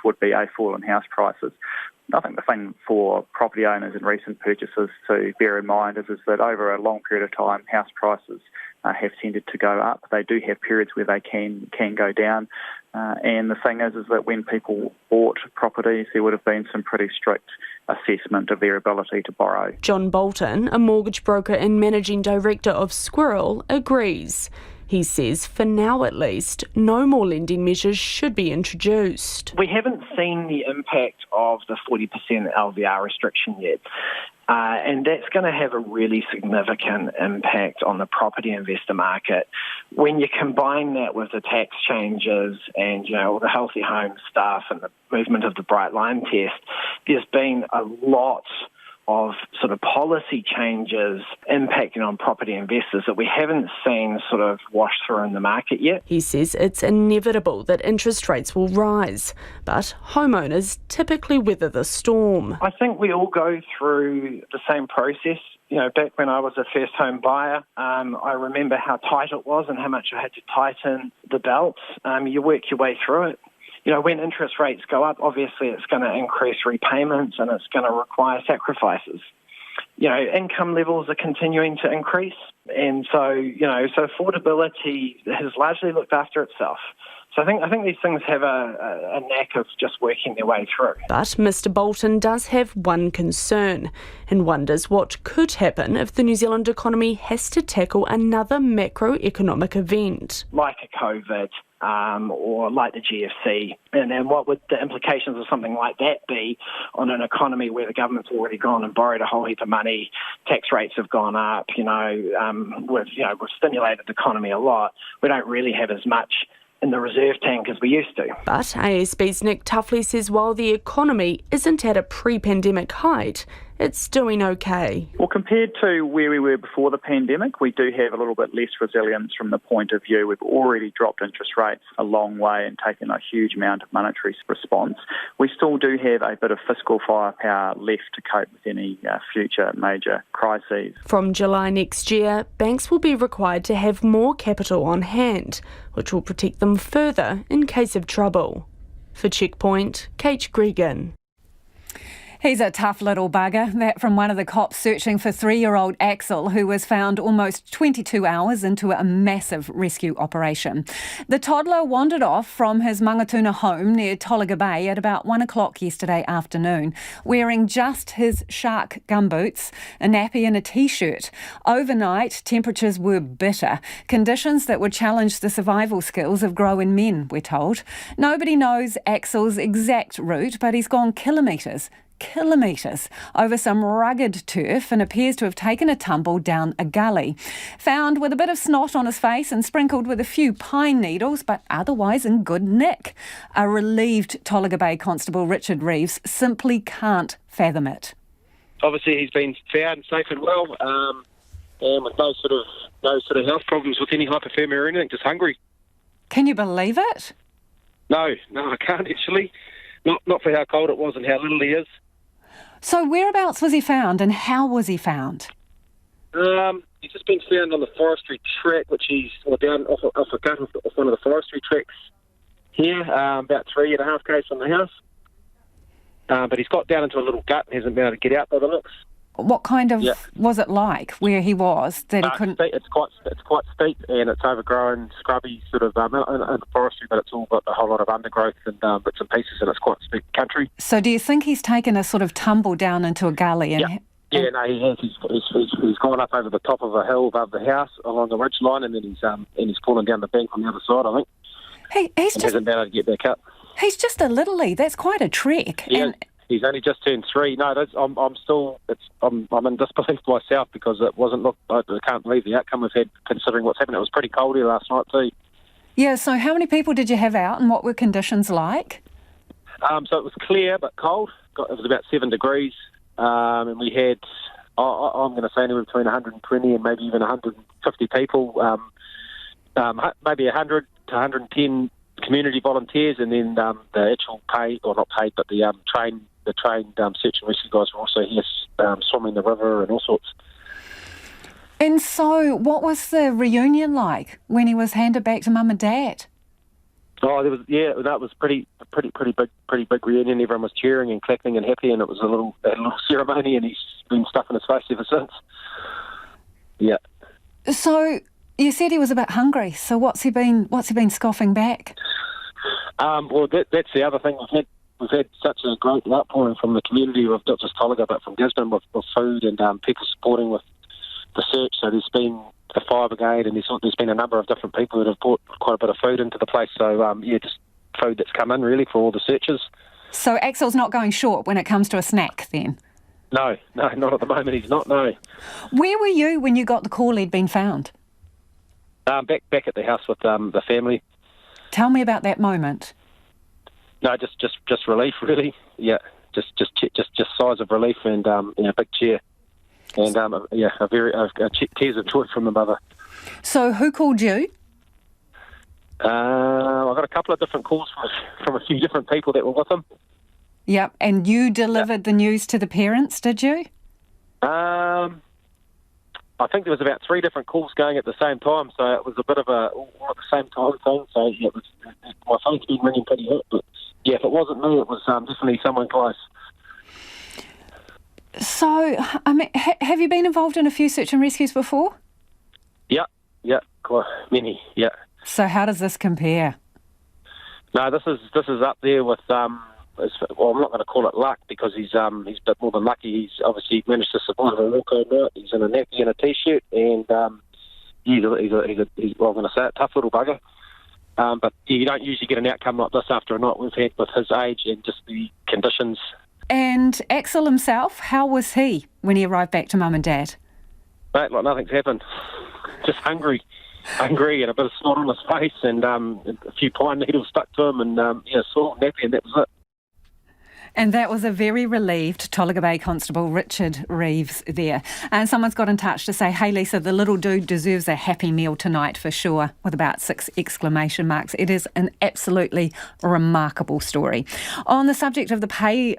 [SPEAKER 12] would be a fall in house prices. I think the thing for property owners in recent purchases to bear in mind is that over a long period of time, house prices have tended to go up. They do have periods where they can go down. And the thing is that when people bought properties, there would have been some pretty strict assessment of their ability to borrow.
[SPEAKER 10] John Bolton, a mortgage broker and managing director of Squirrel, agrees. He says, for now at least, no more lending measures should be introduced.
[SPEAKER 13] We haven't seen the impact of the 40% LVR restriction yet. And that's going to have a really significant impact on the property investor market. When you combine that with the tax changes and, all the healthy home stuff and the movement of the Bright Line test, there's been a lot of sort of policy changes impacting on property investors that we haven't seen sort of wash through in the market yet.
[SPEAKER 10] He says it's inevitable that interest rates will rise, but homeowners typically weather the storm.
[SPEAKER 13] I think we all go through the same process. Back when I was a first home buyer, I remember how tight it was and how much I had to tighten the belts. You work your way through it. When interest rates go up, obviously it's going to increase repayments and it's going to require sacrifices. Income levels are continuing to increase. And so affordability has largely looked after itself. So I think these things have a knack of just working their way through.
[SPEAKER 10] But Mr Bolton does have one concern and wonders what could happen if the New Zealand economy has to tackle another macroeconomic event.
[SPEAKER 13] Like a COVID or like the GFC. And what would the implications of something like that be on an economy where the government's already gone and borrowed a whole heap of money, tax rates have gone up, we've stimulated the economy a lot. We don't really have as much in the reserve tank as we used to.
[SPEAKER 10] But ASB's Nick Tuffley says while the economy isn't at a pre-pandemic height, it's doing okay.
[SPEAKER 12] Well, compared to where we were before the pandemic, we do have a little bit less resilience from the point of view we've already dropped interest rates a long way and taken a huge amount of monetary response. We still do have a bit of fiscal firepower left to cope with any future major crises.
[SPEAKER 10] From July next year, banks will be required to have more capital on hand, which will protect them further in case of trouble. For Checkpoint, Kate Gregan.
[SPEAKER 2] He's a tough little bugger. That from one of the cops searching for 3-year-old Axel, who was found almost 22 hours into a massive rescue operation. The toddler wandered off from his Mangatuna home near Tolaga Bay at about 1 o'clock yesterday afternoon, wearing just his shark gumboots, a nappy and a t-shirt. Overnight, temperatures were bitter, conditions that would challenge the survival skills of grown men, we're told. Nobody knows Axel's exact route, but he's gone kilometres over some rugged turf and appears to have taken a tumble down a gully. Found with a bit of snot on his face and sprinkled with a few pine needles, but otherwise in good nick. A relieved Tolaga Bay Constable Richard Reeves simply can't fathom it.
[SPEAKER 14] Obviously he's been found safe and well, and with no sort of health problems with any hypothermia or anything, just hungry.
[SPEAKER 2] Can you believe it?
[SPEAKER 14] No, I can't actually. Not for how cold it was and how little he is.
[SPEAKER 2] So whereabouts was he found and how was he found?
[SPEAKER 14] He's just been found on the forestry track, which he's down off a gut off one of the forestry tracks here, about 3.5 k's from the house. But he's got down into a little gut and hasn't been able to get out by the looks.
[SPEAKER 2] What kind of was it like where he was that he couldn't?
[SPEAKER 14] It's quite steep and it's overgrown, scrubby sort of in forestry, but it's all got a whole lot of undergrowth and bits and pieces, and it's quite steep country.
[SPEAKER 2] So do you think he's taken a sort of tumble down into a gully? And
[SPEAKER 14] Yeah, no, he has. He's gone up over the top of a hill above the house along the ridge line, and then he's fallen down the bank on the other side, I think. Hasn't been able to get back up.
[SPEAKER 2] He's just a littlie. That's quite a trek.
[SPEAKER 14] Yeah, he's only just turned 3. No, I'm in disbelief myself because it wasn't. Look, I can't believe the outcome we've had considering what's happened. It was pretty cold here last night too.
[SPEAKER 2] Yeah. So how many people did you have out, and what were conditions like?
[SPEAKER 14] So it was clear but cold. It was about 7 degrees. And we had, I'm going to say anywhere between 120 and maybe even 150 people, maybe 100 to 110 community volunteers, and then the actual paid, or not paid, but the trained search and rescue guys were also here swimming the river and all sorts.
[SPEAKER 2] And so, what was the reunion like when he was handed back to Mum and Dad?
[SPEAKER 14] Oh, that was pretty big reunion. Everyone was cheering and clapping and happy, and it was a little ceremony. And he's been stuffing his face ever since. Yeah.
[SPEAKER 2] So you said he was a bit hungry. So what's he been scoffing back?
[SPEAKER 14] Well, that's the other thing we've had such a great outpouring from the community of not just Tolaga but from Gisborne with food and people supporting with the search. So there's been the fire brigade, and there's been a number of different people that have brought quite a bit of food into the place. So, just food that's come in, really, for all the searchers. So
[SPEAKER 2] Axel's not going short when it comes to a snack, then?
[SPEAKER 14] No, not at the moment. He's not, no.
[SPEAKER 2] Where were you when you got the call he'd been found?
[SPEAKER 14] Back at the house with the family.
[SPEAKER 2] Tell me about that moment.
[SPEAKER 14] No, just relief, really. Yeah, just sighs of relief and a big cheer. And tears of joy from the mother.
[SPEAKER 2] So who called you?
[SPEAKER 14] I got a couple of different calls from a few different people that were with him.
[SPEAKER 2] Yep, and you delivered the news to the parents, did you?
[SPEAKER 14] I think there was about 3 different calls going at the same time, so it was a bit of a all at the same time thing. So my phone's been ringing pretty hot, but yeah, if it wasn't me, it was definitely someone close.
[SPEAKER 2] So, I mean, have you been involved in a few search and rescues before?
[SPEAKER 14] Yeah, quite many. Yeah.
[SPEAKER 2] So, how does this compare?
[SPEAKER 14] No, this is up there with. I'm not going to call it luck because he's a bit more than lucky. He's obviously managed to survive a walk-home night. He's in a nappy and a t-shirt, and he's I'm going to say it, tough little bugger. But you don't usually get an outcome like this after a night we've had with his age and just the conditions.
[SPEAKER 2] And Axel himself, how was he when he arrived back to Mum and Dad?
[SPEAKER 14] Mate, like nothing's happened. Just hungry and a bit of snot on his face and a few pine needles stuck to him and sore, nappy, and that was it.
[SPEAKER 2] And that was a very relieved Tolaga Bay Constable Richard Reeves there. And someone's got in touch to say, hey Lisa, the little dude deserves a happy meal tonight for sure, with about 6 exclamation marks. It is an absolutely remarkable story. On the subject of the pay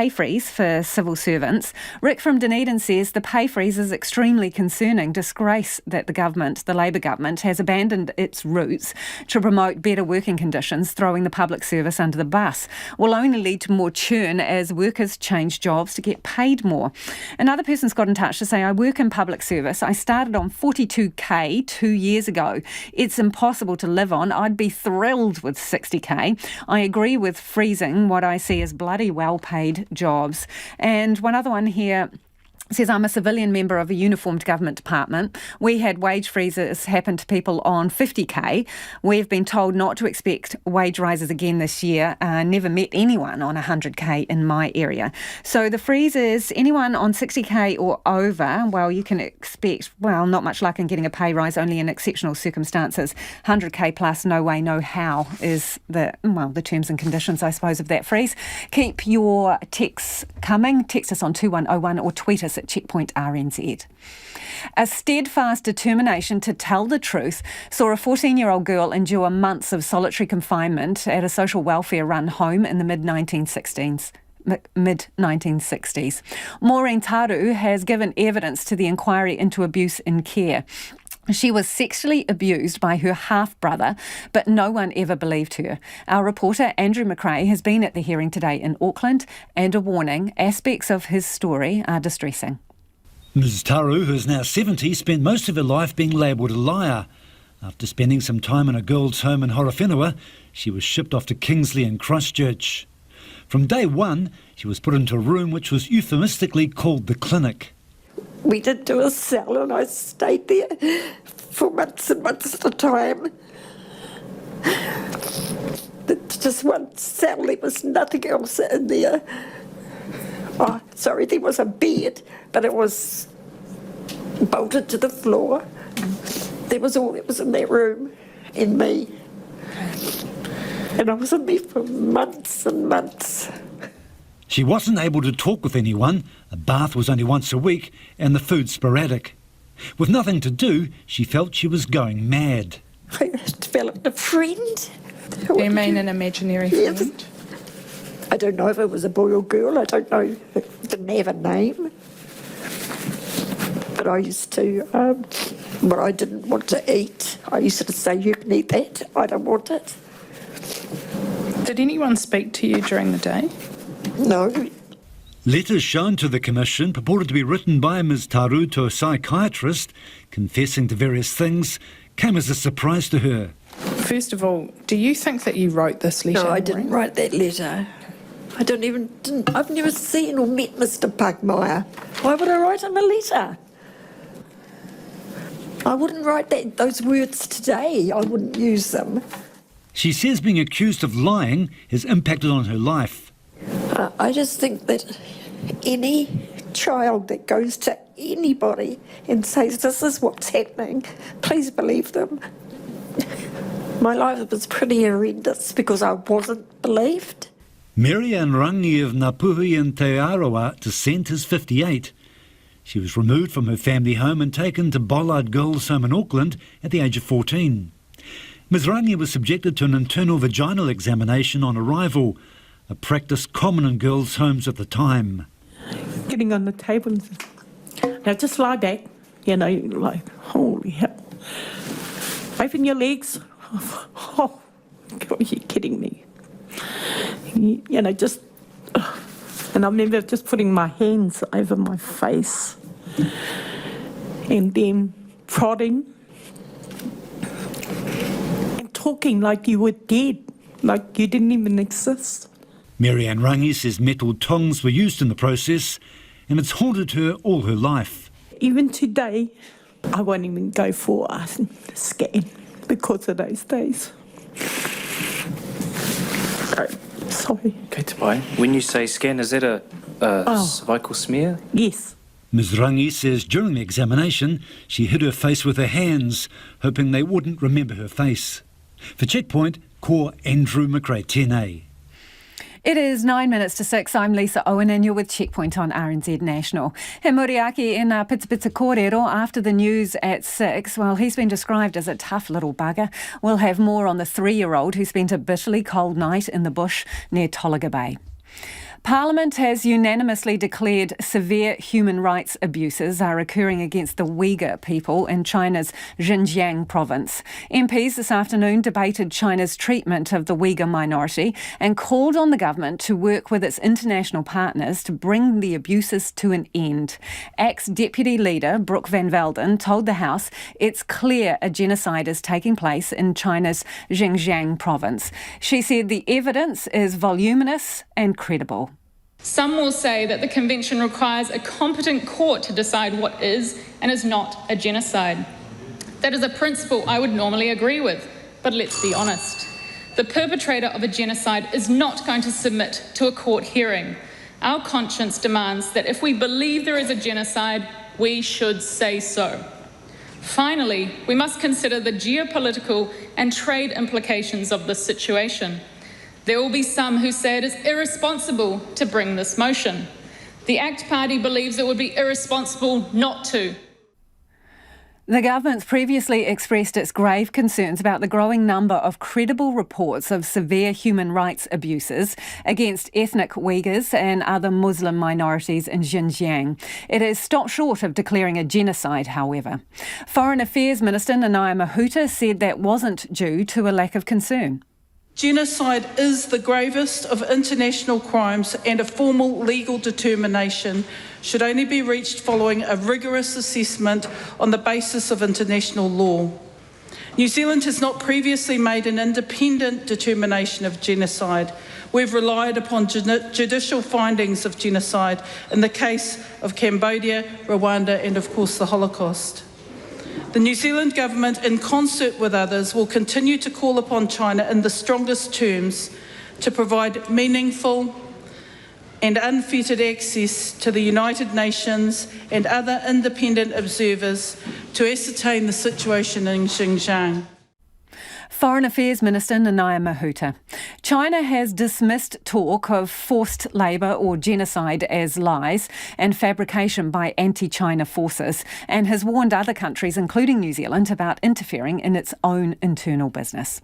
[SPEAKER 2] freeze for civil servants, Rick from Dunedin says the pay freeze is extremely concerning. Disgrace that the Labour government has abandoned its roots to promote better working conditions, throwing the public service under the bus. Will only lead to more churn as workers change jobs to get paid more. Another person's got in touch to say, I work in public service. I started on 42k 2 years ago. It's impossible to live on. I'd be thrilled with 60k. I agree with freezing what I see as bloody well-paid jobs. And one other one here says, I'm a civilian member of a uniformed government department. We had wage freezes happen to people on 50k. We've been told not to expect wage rises again this year. Never met anyone on 100k in my area. So the freeze is anyone on 60k or over, well, you can expect, not much luck in getting a pay rise, only in exceptional circumstances. 100k plus, no way, no how is the terms and conditions, I suppose, of that freeze. Keep your texts coming. Text us on 2101 or tweet us at Checkpoint RNZ. A steadfast determination to tell the truth saw a 14-year-old girl endure months of solitary confinement at a social welfare-run home in the mid-1960s. Maureen Taru has given evidence to the inquiry into abuse in care. She was sexually abused by her half-brother, but no one ever believed her. Our reporter, Andrew McRae, has been at the hearing today in Auckland, and a warning, aspects of his story are distressing.
[SPEAKER 1] Ms Taru, who is now 70, spent most of her life being labelled a liar. After spending some time in a girls' home in Horowhenua, she was shipped off to Kingsley in Christchurch. From day one, she was put into a room which was euphemistically called the clinic.
[SPEAKER 15] We did do a cell and I stayed there for months and months at a time. Just one cell, there was nothing else in there. Oh, sorry, there was a bed, but it was bolted to the floor. There was all that was in that room, and me. And I was in there for months and months.
[SPEAKER 1] She wasn't able to talk with anyone, a bath was only once a week, and the food sporadic. With nothing to do, she felt she was going mad.
[SPEAKER 15] I developed a friend.
[SPEAKER 22] Do you mean an imaginary friend?
[SPEAKER 15] Yes. I don't know if it was a boy or girl, I don't know. It didn't have a name. But I used to, when I didn't want to eat, I used to say, you can eat that, I don't want it.
[SPEAKER 22] Did anyone speak to you during the day?
[SPEAKER 15] No.
[SPEAKER 1] Letters shown to the Commission purported to be written by Ms Taru to a psychiatrist, confessing to various things, came as a surprise to her.
[SPEAKER 22] First of all, do you think that you wrote this letter?
[SPEAKER 15] No, I didn't write that letter. I've never seen or met Mr Pugmire. Why would I write him a letter? I wouldn't write those words today. I wouldn't use them.
[SPEAKER 1] She says being accused of lying has impacted on her life.
[SPEAKER 15] I just think that any child that goes to anybody and says this is what's happening, please believe them. My life was pretty horrendous because I wasn't believed.
[SPEAKER 1] Marianne Rangi of Ngapuhi in Te Arawa descent is 58. She was removed from her family home and taken to Bollard Girls' Home in Auckland at the age of 14. Ms Rangi was subjected to an internal vaginal examination on arrival, a practice common in girls' homes at the time.
[SPEAKER 15] Getting on the table and saying, now just lie back, like, holy hell. Open your legs. Oh, God, you're kidding me. Just... And I remember just putting my hands over my face and then prodding and talking like you were dead, like you didn't even exist.
[SPEAKER 1] Marianne Rangi says metal tongs were used in the process and it's haunted her all her life.
[SPEAKER 15] Even today, I won't even go for a scan because of those days. Sorry.
[SPEAKER 17] Okay, Tabai, when you say scan, is that a cervical smear?
[SPEAKER 15] Yes.
[SPEAKER 1] Ms Rangi says during the examination, she hid her face with her hands, hoping they wouldn't remember her face. For Checkpoint, Ko Andrew McRae, TNA.
[SPEAKER 2] It is 9 minutes to 6. I'm Lisa Owen and you're with Checkpoint on RNZ National. He Moriaki in Pita Pita Kōrero after the news at 6. Well, he's been described as a tough little bugger. We'll have more on the 3-year-old who spent a bitterly cold night in the bush near Tolaga Bay. Parliament has unanimously declared severe human rights abuses are occurring against the Uyghur people in China's Xinjiang province. MPs this afternoon debated China's treatment of the Uyghur minority and called on the government to work with its international partners to bring the abuses to an end. Ex-Deputy Leader Brooke Van Velden told the House it's clear a genocide is taking place in China's Xinjiang province. She said the evidence is voluminous and credible.
[SPEAKER 18] Some will say that the Convention requires a competent court to decide what is and is not a genocide. That is a principle I would normally agree with, but let's be honest. The perpetrator of a genocide is not going to submit to a court hearing. Our conscience demands that if we believe there is a genocide, we should say so. Finally, we must consider the geopolitical and trade implications of this situation. There will be some who say it is irresponsible to bring this motion. The ACT Party believes it would be irresponsible not to.
[SPEAKER 2] The government's previously expressed its grave concerns about the growing number of credible reports of severe human rights abuses against ethnic Uyghurs and other Muslim minorities in Xinjiang. It has stopped short of declaring a genocide, however. Foreign Affairs Minister Nanaia Mahuta said that wasn't due to a lack of concern.
[SPEAKER 5] Genocide is the gravest of international crimes, and a formal legal determination should only be reached following a rigorous assessment on the basis of international law. New Zealand has not previously made an independent determination of genocide. We've relied upon judicial findings of genocide in the case of Cambodia, Rwanda, and of course the Holocaust. The New Zealand government, in concert with others, will continue to call upon China in the strongest terms to provide meaningful and unfettered access to the United Nations and other independent observers to ascertain the situation in Xinjiang.
[SPEAKER 2] Foreign Affairs Minister Nanaia Mahuta. China has dismissed talk of forced labour or genocide as lies and fabrication by anti-China forces, and has warned other countries, including New Zealand, about interfering in its own internal business.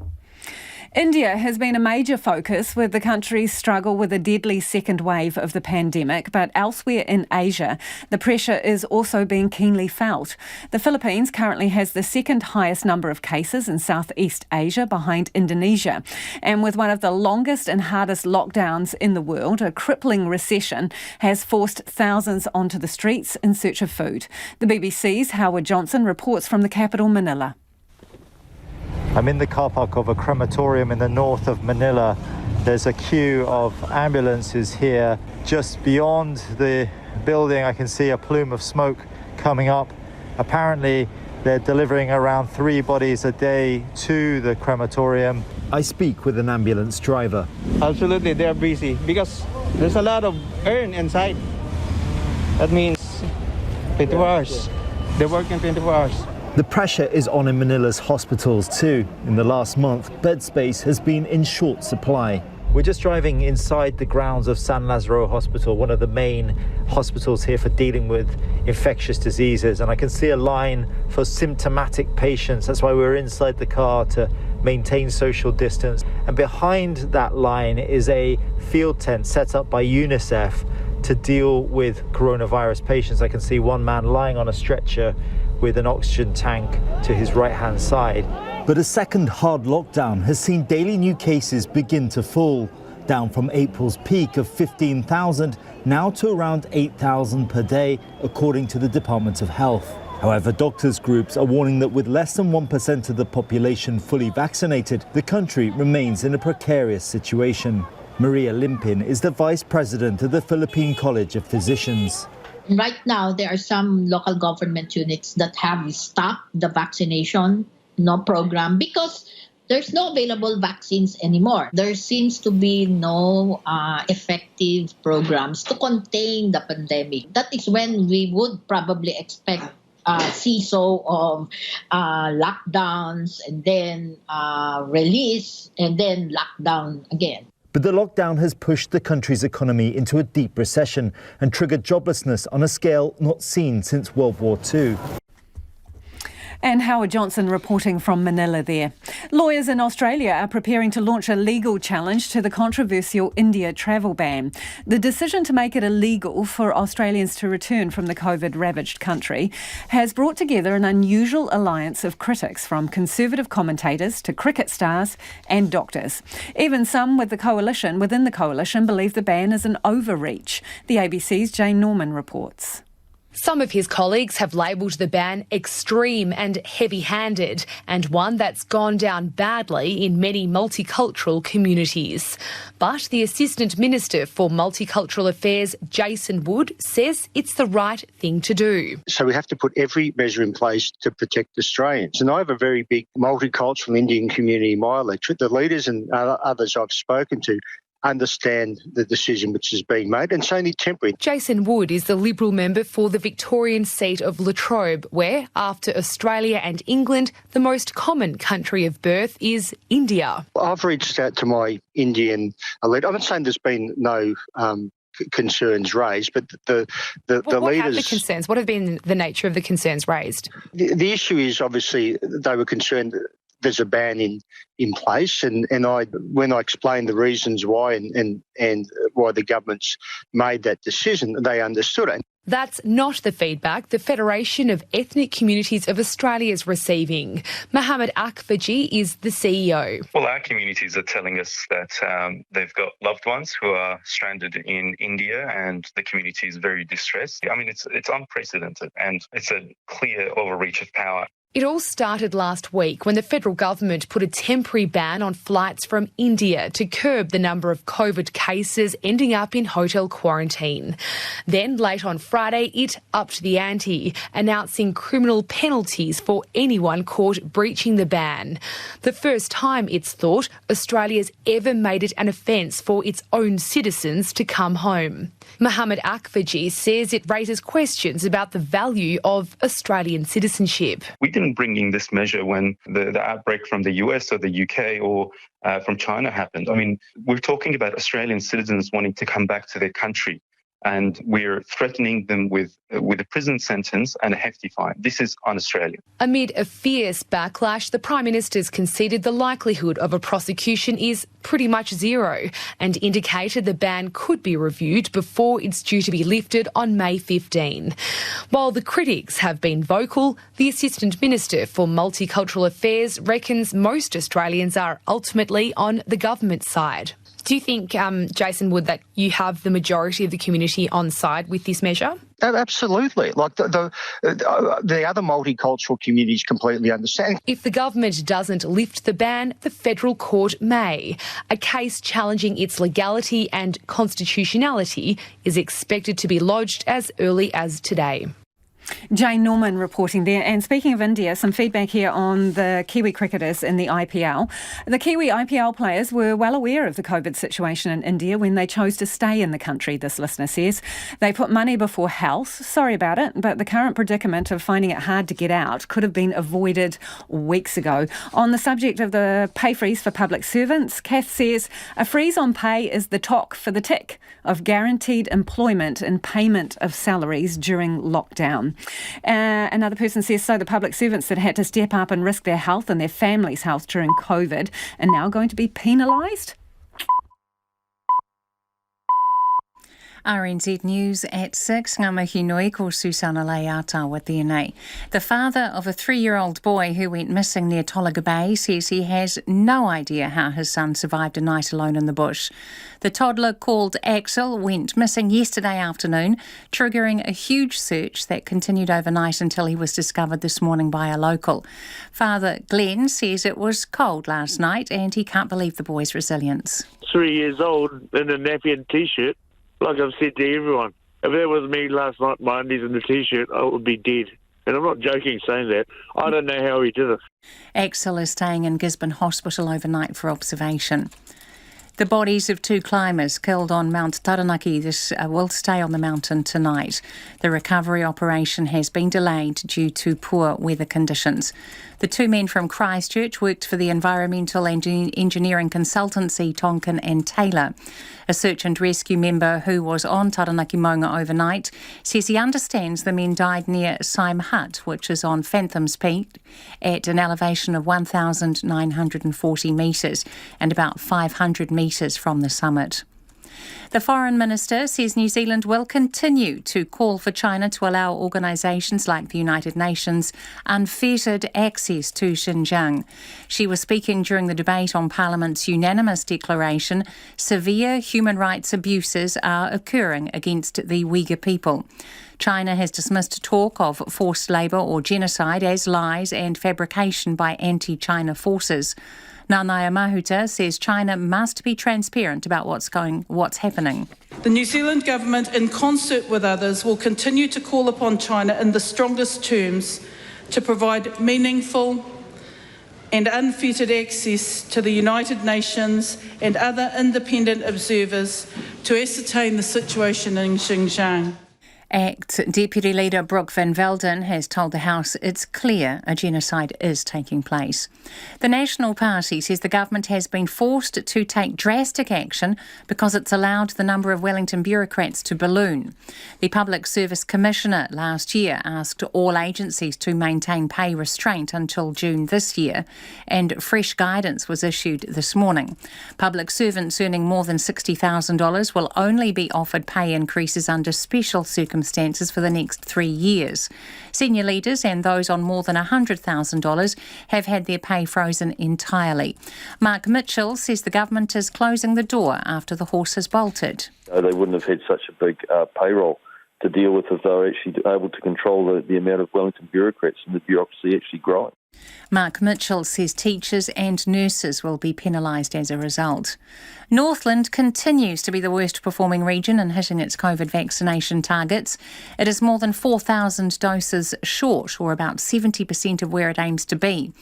[SPEAKER 2] India has been a major focus with the country's struggle with a deadly second wave of the pandemic, but elsewhere in Asia, the pressure is also being keenly felt. The Philippines currently has the second highest number of cases in Southeast Asia, behind Indonesia. And with one of the longest and hardest lockdowns in the world, a crippling recession has forced thousands onto the streets in search of food. The BBC's Howard Johnson reports from the capital, Manila.
[SPEAKER 16] I'm in the car park of a crematorium in the north of Manila. There's a queue of ambulances here. Just beyond the building, I can see a plume of smoke coming up. Apparently, they're delivering around 3 bodies a day to the crematorium. I speak with an ambulance driver.
[SPEAKER 19] Absolutely, they're busy because there's a lot of urn inside. That means 24 hours. They're working 24 hours.
[SPEAKER 16] The pressure is on in Manila's hospitals too. In the last month, bed space has been in short supply. We're just driving inside the grounds of San Lazaro Hospital, one of the main hospitals here for dealing with infectious diseases. And I can see a line for symptomatic patients. That's why we're inside the car, to maintain social distance. And behind that line is a field tent set up by UNICEF to deal with coronavirus patients. I can see one man lying on a stretcher with an oxygen tank to his right-hand side. But a second hard lockdown has seen daily new cases begin to fall, down from April's peak of 15,000 now to around 8,000 per day, according to the Department of Health. However, doctors' groups are warning that with less than 1% of the population fully vaccinated, the country remains in a precarious situation. Maria Limpin is the Vice President of the Philippine College of Physicians.
[SPEAKER 20] Right now, there are some local government units that have stopped the vaccination program because there's no available vaccines anymore. There seems to be no effective programs to contain the pandemic. That is when we would probably expect seesaw of lockdowns and then release and then lockdown again.
[SPEAKER 16] But the lockdown has pushed the country's economy into a deep recession and triggered joblessness on a scale not seen since World War II.
[SPEAKER 2] And Howard Johnson reporting from Manila there. Lawyers in Australia are preparing to launch a legal challenge to the controversial India travel ban. The decision to make it illegal for Australians to return from the COVID-ravaged country has brought together an unusual alliance of critics, from conservative commentators to cricket stars and doctors. Even some within the coalition believe the ban is an overreach. The ABC's Jane Norman reports.
[SPEAKER 21] Some of his colleagues have labelled the ban extreme and heavy-handed, and one that's gone down badly in many multicultural communities. But the Assistant Minister for Multicultural Affairs, Jason Wood, says it's the right thing to do.
[SPEAKER 23] So we have to put every measure in place to protect Australians. And I have a very big multicultural Indian community in my electorate. The leaders and others I've spoken to understand the decision which is being made, and it's only temporary.
[SPEAKER 21] Jason Wood is the Liberal member for the Victorian seat of Latrobe, where, after Australia and England, the most common country of birth is India.
[SPEAKER 23] I've reached out to my Indian elite. I'm not saying there's been no concerns raised, but the leaders...
[SPEAKER 21] What have the concerns? What have been the nature of the concerns raised?
[SPEAKER 23] The issue is, obviously, they were concerned there's a ban in place. And when I explained the reasons why and why the government's made that decision, they understood it.
[SPEAKER 21] That's not the feedback the Federation of Ethnic Communities of Australia is receiving. Mohammed Akfaji is the CEO.
[SPEAKER 6] Well, our communities are telling us that they've got loved ones who are stranded in India, and the community is very distressed. I mean, it's unprecedented, and it's a clear overreach of power.
[SPEAKER 21] It all started last week when the federal government put a temporary ban on flights from India to curb the number of COVID cases ending up in hotel quarantine. Then, late on Friday, it upped the ante, announcing criminal penalties for anyone caught breaching the ban. The first time, it's thought, Australia's ever made it an offence for its own citizens to come home. Mohammed Akfaji says it raises questions about the value of Australian citizenship.
[SPEAKER 6] We didn't bring in this measure when the outbreak from the US or the UK or from China happened. I mean, we're talking about Australian citizens wanting to come back to their country, and we're threatening them with a prison sentence and a hefty fine. This is un-Australian.
[SPEAKER 21] Amid a fierce backlash, the Prime Minister's conceded the likelihood of a prosecution is pretty much zero and indicated the ban could be reviewed before it's due to be lifted on May 15. While the critics have been vocal, the Assistant Minister for Multicultural Affairs reckons most Australians are ultimately on the government side. Do you think, Jason Wood, that you have the majority of the community on side with this measure?
[SPEAKER 23] Absolutely. Like the other multicultural communities completely understand.
[SPEAKER 21] If the government doesn't lift the ban, the federal court may. A case challenging its legality and constitutionality is expected to be lodged as early as today.
[SPEAKER 2] Jane Norman reporting there. And speaking of India, some feedback here on the Kiwi cricketers in the IPL. The Kiwi IPL players were well aware of the COVID situation in India when they chose to stay in the country, this listener says. They put money before health. Sorry about it, but the current predicament of finding it hard to get out could have been avoided weeks ago. On the subject of the pay freeze for public servants, Kath says a freeze on pay is the talk for the tick of guaranteed employment and payment of salaries during lockdown. Another person says, so the public servants that had to step up and risk their health and their family's health during COVID are now going to be penalised?
[SPEAKER 3] RNZ News at 6. Ngā mihi nui ko Susana Leata with the nei. The father of a 3-year-old boy who went missing near Tolaga Bay says he has no idea how his son survived a night alone in the bush. The toddler, called Axel, went missing yesterday afternoon, triggering a huge search that continued overnight until he was discovered this morning by a local. Father Glenn says it was cold last night and he can't believe the boy's resilience.
[SPEAKER 7] 3 years old in a nappy and T-shirt. Like I've said to everyone, if that was me last night, my undies and the T-shirt, I would be dead. And I'm not joking saying that. I don't know how he did it.
[SPEAKER 3] Axel is staying in Gisborne Hospital overnight for observation. The bodies of 2 climbers killed on Mount Taranaki will stay on the mountain tonight. The recovery operation has been delayed due to poor weather conditions. The 2 men from Christchurch worked for the environmental engineering consultancy Tonkin and Taylor. A search and rescue member who was on Taranaki Maunga overnight says he understands the men died near Syme Hut, which is on Phantom's Peak at an elevation of 1,940 metres and about 500 metres from the summit. The Foreign Minister says New Zealand will continue to call for China to allow organisations like the United Nations unfettered access to Xinjiang. She was speaking during the debate on Parliament's unanimous declaration severe human rights abuses are occurring against the Uyghur people. China has dismissed talk of forced labour or genocide as lies and fabrication by anti-China forces. Nanaia Mahuta says China must be transparent about what's happening.
[SPEAKER 5] The New Zealand Government, in concert with others, will continue to call upon China in the strongest terms to provide meaningful and unfettered access to the United Nations and other independent observers to ascertain the situation in Xinjiang.
[SPEAKER 3] ACT Deputy Leader Brooke Van Velden has told the House it's clear a genocide is taking place. The National Party says the government has been forced to take drastic action because it's allowed the number of Wellington bureaucrats to balloon. The Public Service Commissioner last year asked all agencies to maintain pay restraint until June this year, and fresh guidance was issued this morning. Public servants earning more than $60,000 will only be offered pay increases under special circumstances for the next 3 years. Senior leaders and those on more than $100,000 have had their pay frozen entirely. Mark Mitchell says the government is closing the door after the horse has bolted.
[SPEAKER 4] They wouldn't have had such a big payroll to deal with if they were actually able to control the amount of Wellington bureaucrats and the bureaucracy actually growing.
[SPEAKER 3] Mark Mitchell says teachers and nurses will be penalised as a result. Northland continues to be the worst performing region in hitting its COVID vaccination targets. It is more than 4,000 doses short, or about 70% of where it aims to be.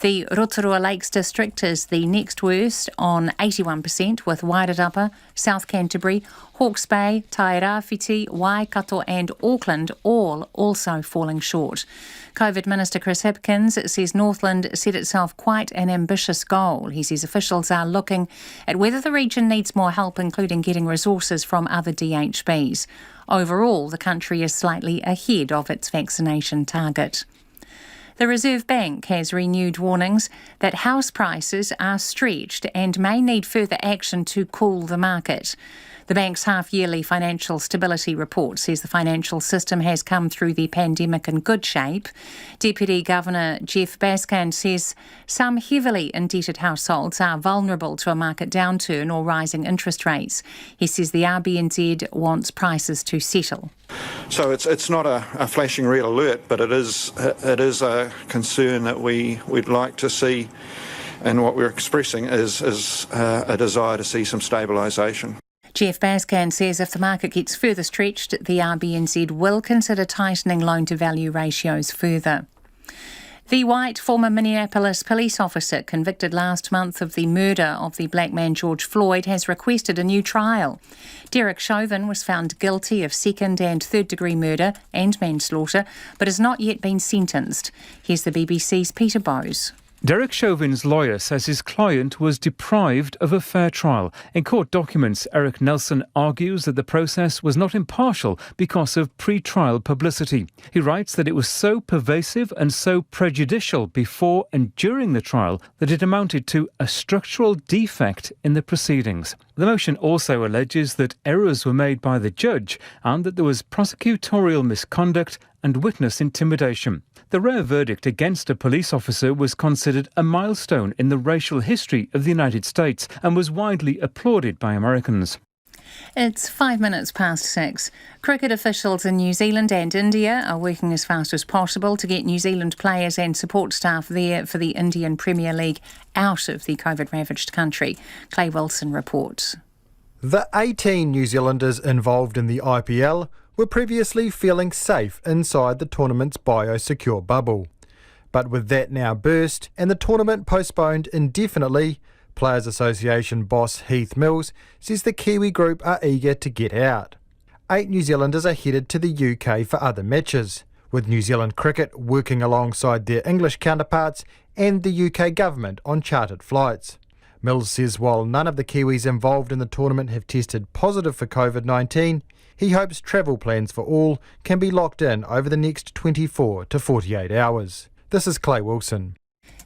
[SPEAKER 3] The Rotorua Lakes district is the next worst on 81%, with Wairarapa, South Canterbury, Hawke's Bay, Tairawhiti, Waikato and Auckland all also falling short. COVID Minister Chris Hipkins says Northland set itself quite an ambitious goal. He says officials are looking at whether the region needs more help, including getting resources from other DHBs. Overall, the country is slightly ahead of its vaccination target. The Reserve Bank has renewed warnings that house prices are stretched and may need further action to cool the market. The bank's half-yearly financial stability report says the financial system has come through the pandemic in good shape. Deputy Governor Jeff Baskan says some heavily indebted households are vulnerable to a market downturn or rising interest rates. He says the RBNZ wants prices to settle.
[SPEAKER 11] So it's not a flashing red alert, but it is a concern that we'd like to see, and what we're expressing is a desire to see some stabilisation.
[SPEAKER 3] Jeff Baskan says if the market gets further stretched, the RBNZ will consider tightening loan-to-value ratios further. The white former Minneapolis police officer convicted last month of the murder of the black man George Floyd has requested a new trial. Derek Chauvin was found guilty of second and third degree murder and manslaughter, but has not yet been sentenced. Here's the BBC's Peter Bowes.
[SPEAKER 8] Derek Chauvin's lawyer says his client was deprived of a fair trial. In court documents, Eric Nelson argues that the process was not impartial because of pre-trial publicity. He writes that it was so pervasive and so prejudicial before and during the trial that it amounted to a structural defect in the proceedings. The motion also alleges that errors were made by the judge and that there was prosecutorial misconduct and witness intimidation. The rare verdict against a police officer was considered a milestone in the racial history of the United States and was widely applauded by Americans.
[SPEAKER 3] It's 6:05. Cricket officials in New Zealand and India are working as fast as possible to get New Zealand players and support staff there for the Indian Premier League out of the COVID-ravaged country. Clay Wilson reports.
[SPEAKER 9] The 18 New Zealanders involved in the IPL were previously feeling safe inside the tournament's biosecure bubble. But with that now burst and the tournament postponed indefinitely, Players Association boss Heath Mills says the Kiwi group are eager to get out. 8 New Zealanders are headed to the UK for other matches, with New Zealand Cricket working alongside their English counterparts and the UK government on chartered flights. Mills says while none of the Kiwis involved in the tournament have tested positive for COVID-19, he hopes travel plans for all can be locked in over the next 24 to 48 hours. This is Clay Wilson.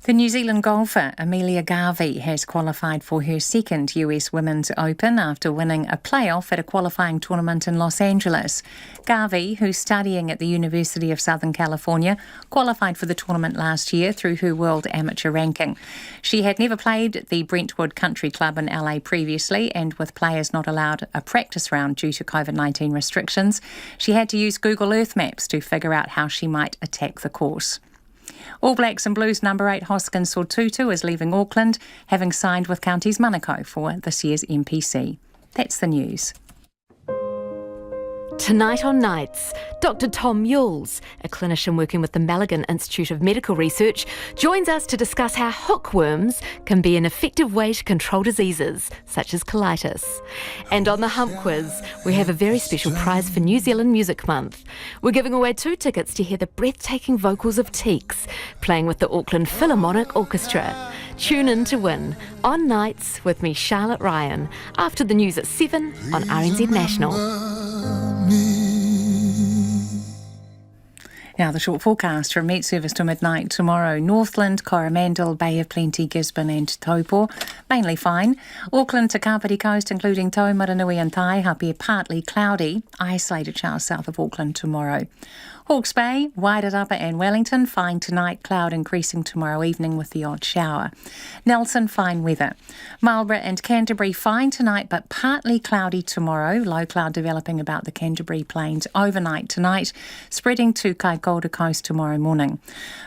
[SPEAKER 3] The New Zealand golfer Amelia Garvey has qualified for her second US Women's Open after winning a playoff at a qualifying tournament in Los Angeles. Garvey, who's studying at the University of Southern California, qualified for the tournament last year through her world amateur ranking. She had never played at the Brentwood Country Club in LA previously, and with players not allowed a practice round due to COVID-19 restrictions, she had to use Google Earth Maps to figure out how she might attack the course. All Blacks and Blues number 8 Hoskin Sortutu is leaving Auckland, having signed with Counties Manukau for this year's NPC. That's the news.
[SPEAKER 10] Tonight on Nights, Dr Tom Mules, a clinician working with the Malaghan Institute of Medical Research, joins us to discuss how hookworms can be an effective way to control diseases such as colitis. And on the Hump Quiz, we have a very special prize for New Zealand Music Month. We're giving away 2 tickets to hear the breathtaking vocals of Teeks, playing with the Auckland Philharmonic Orchestra. Tune in to win on Nights with me, Charlotte Ryan, after the news at 7 on RNZ National.
[SPEAKER 3] Now the short forecast from Met Service to midnight tomorrow. Northland, Coromandel, Bay of Plenty, Gisborne and Taupo, mainly fine. Auckland to Kapiti Coast, including Taumaranui and Taihape, partly cloudy. Isolated showers south of Auckland tomorrow. Hawke's Bay, Wairarapa and Wellington, fine tonight, cloud increasing tomorrow evening with the odd shower. Nelson, fine weather. Marlborough and Canterbury, fine tonight but partly cloudy tomorrow, low cloud developing about the Canterbury Plains overnight tonight, spreading to Kaikoura Coast tomorrow morning.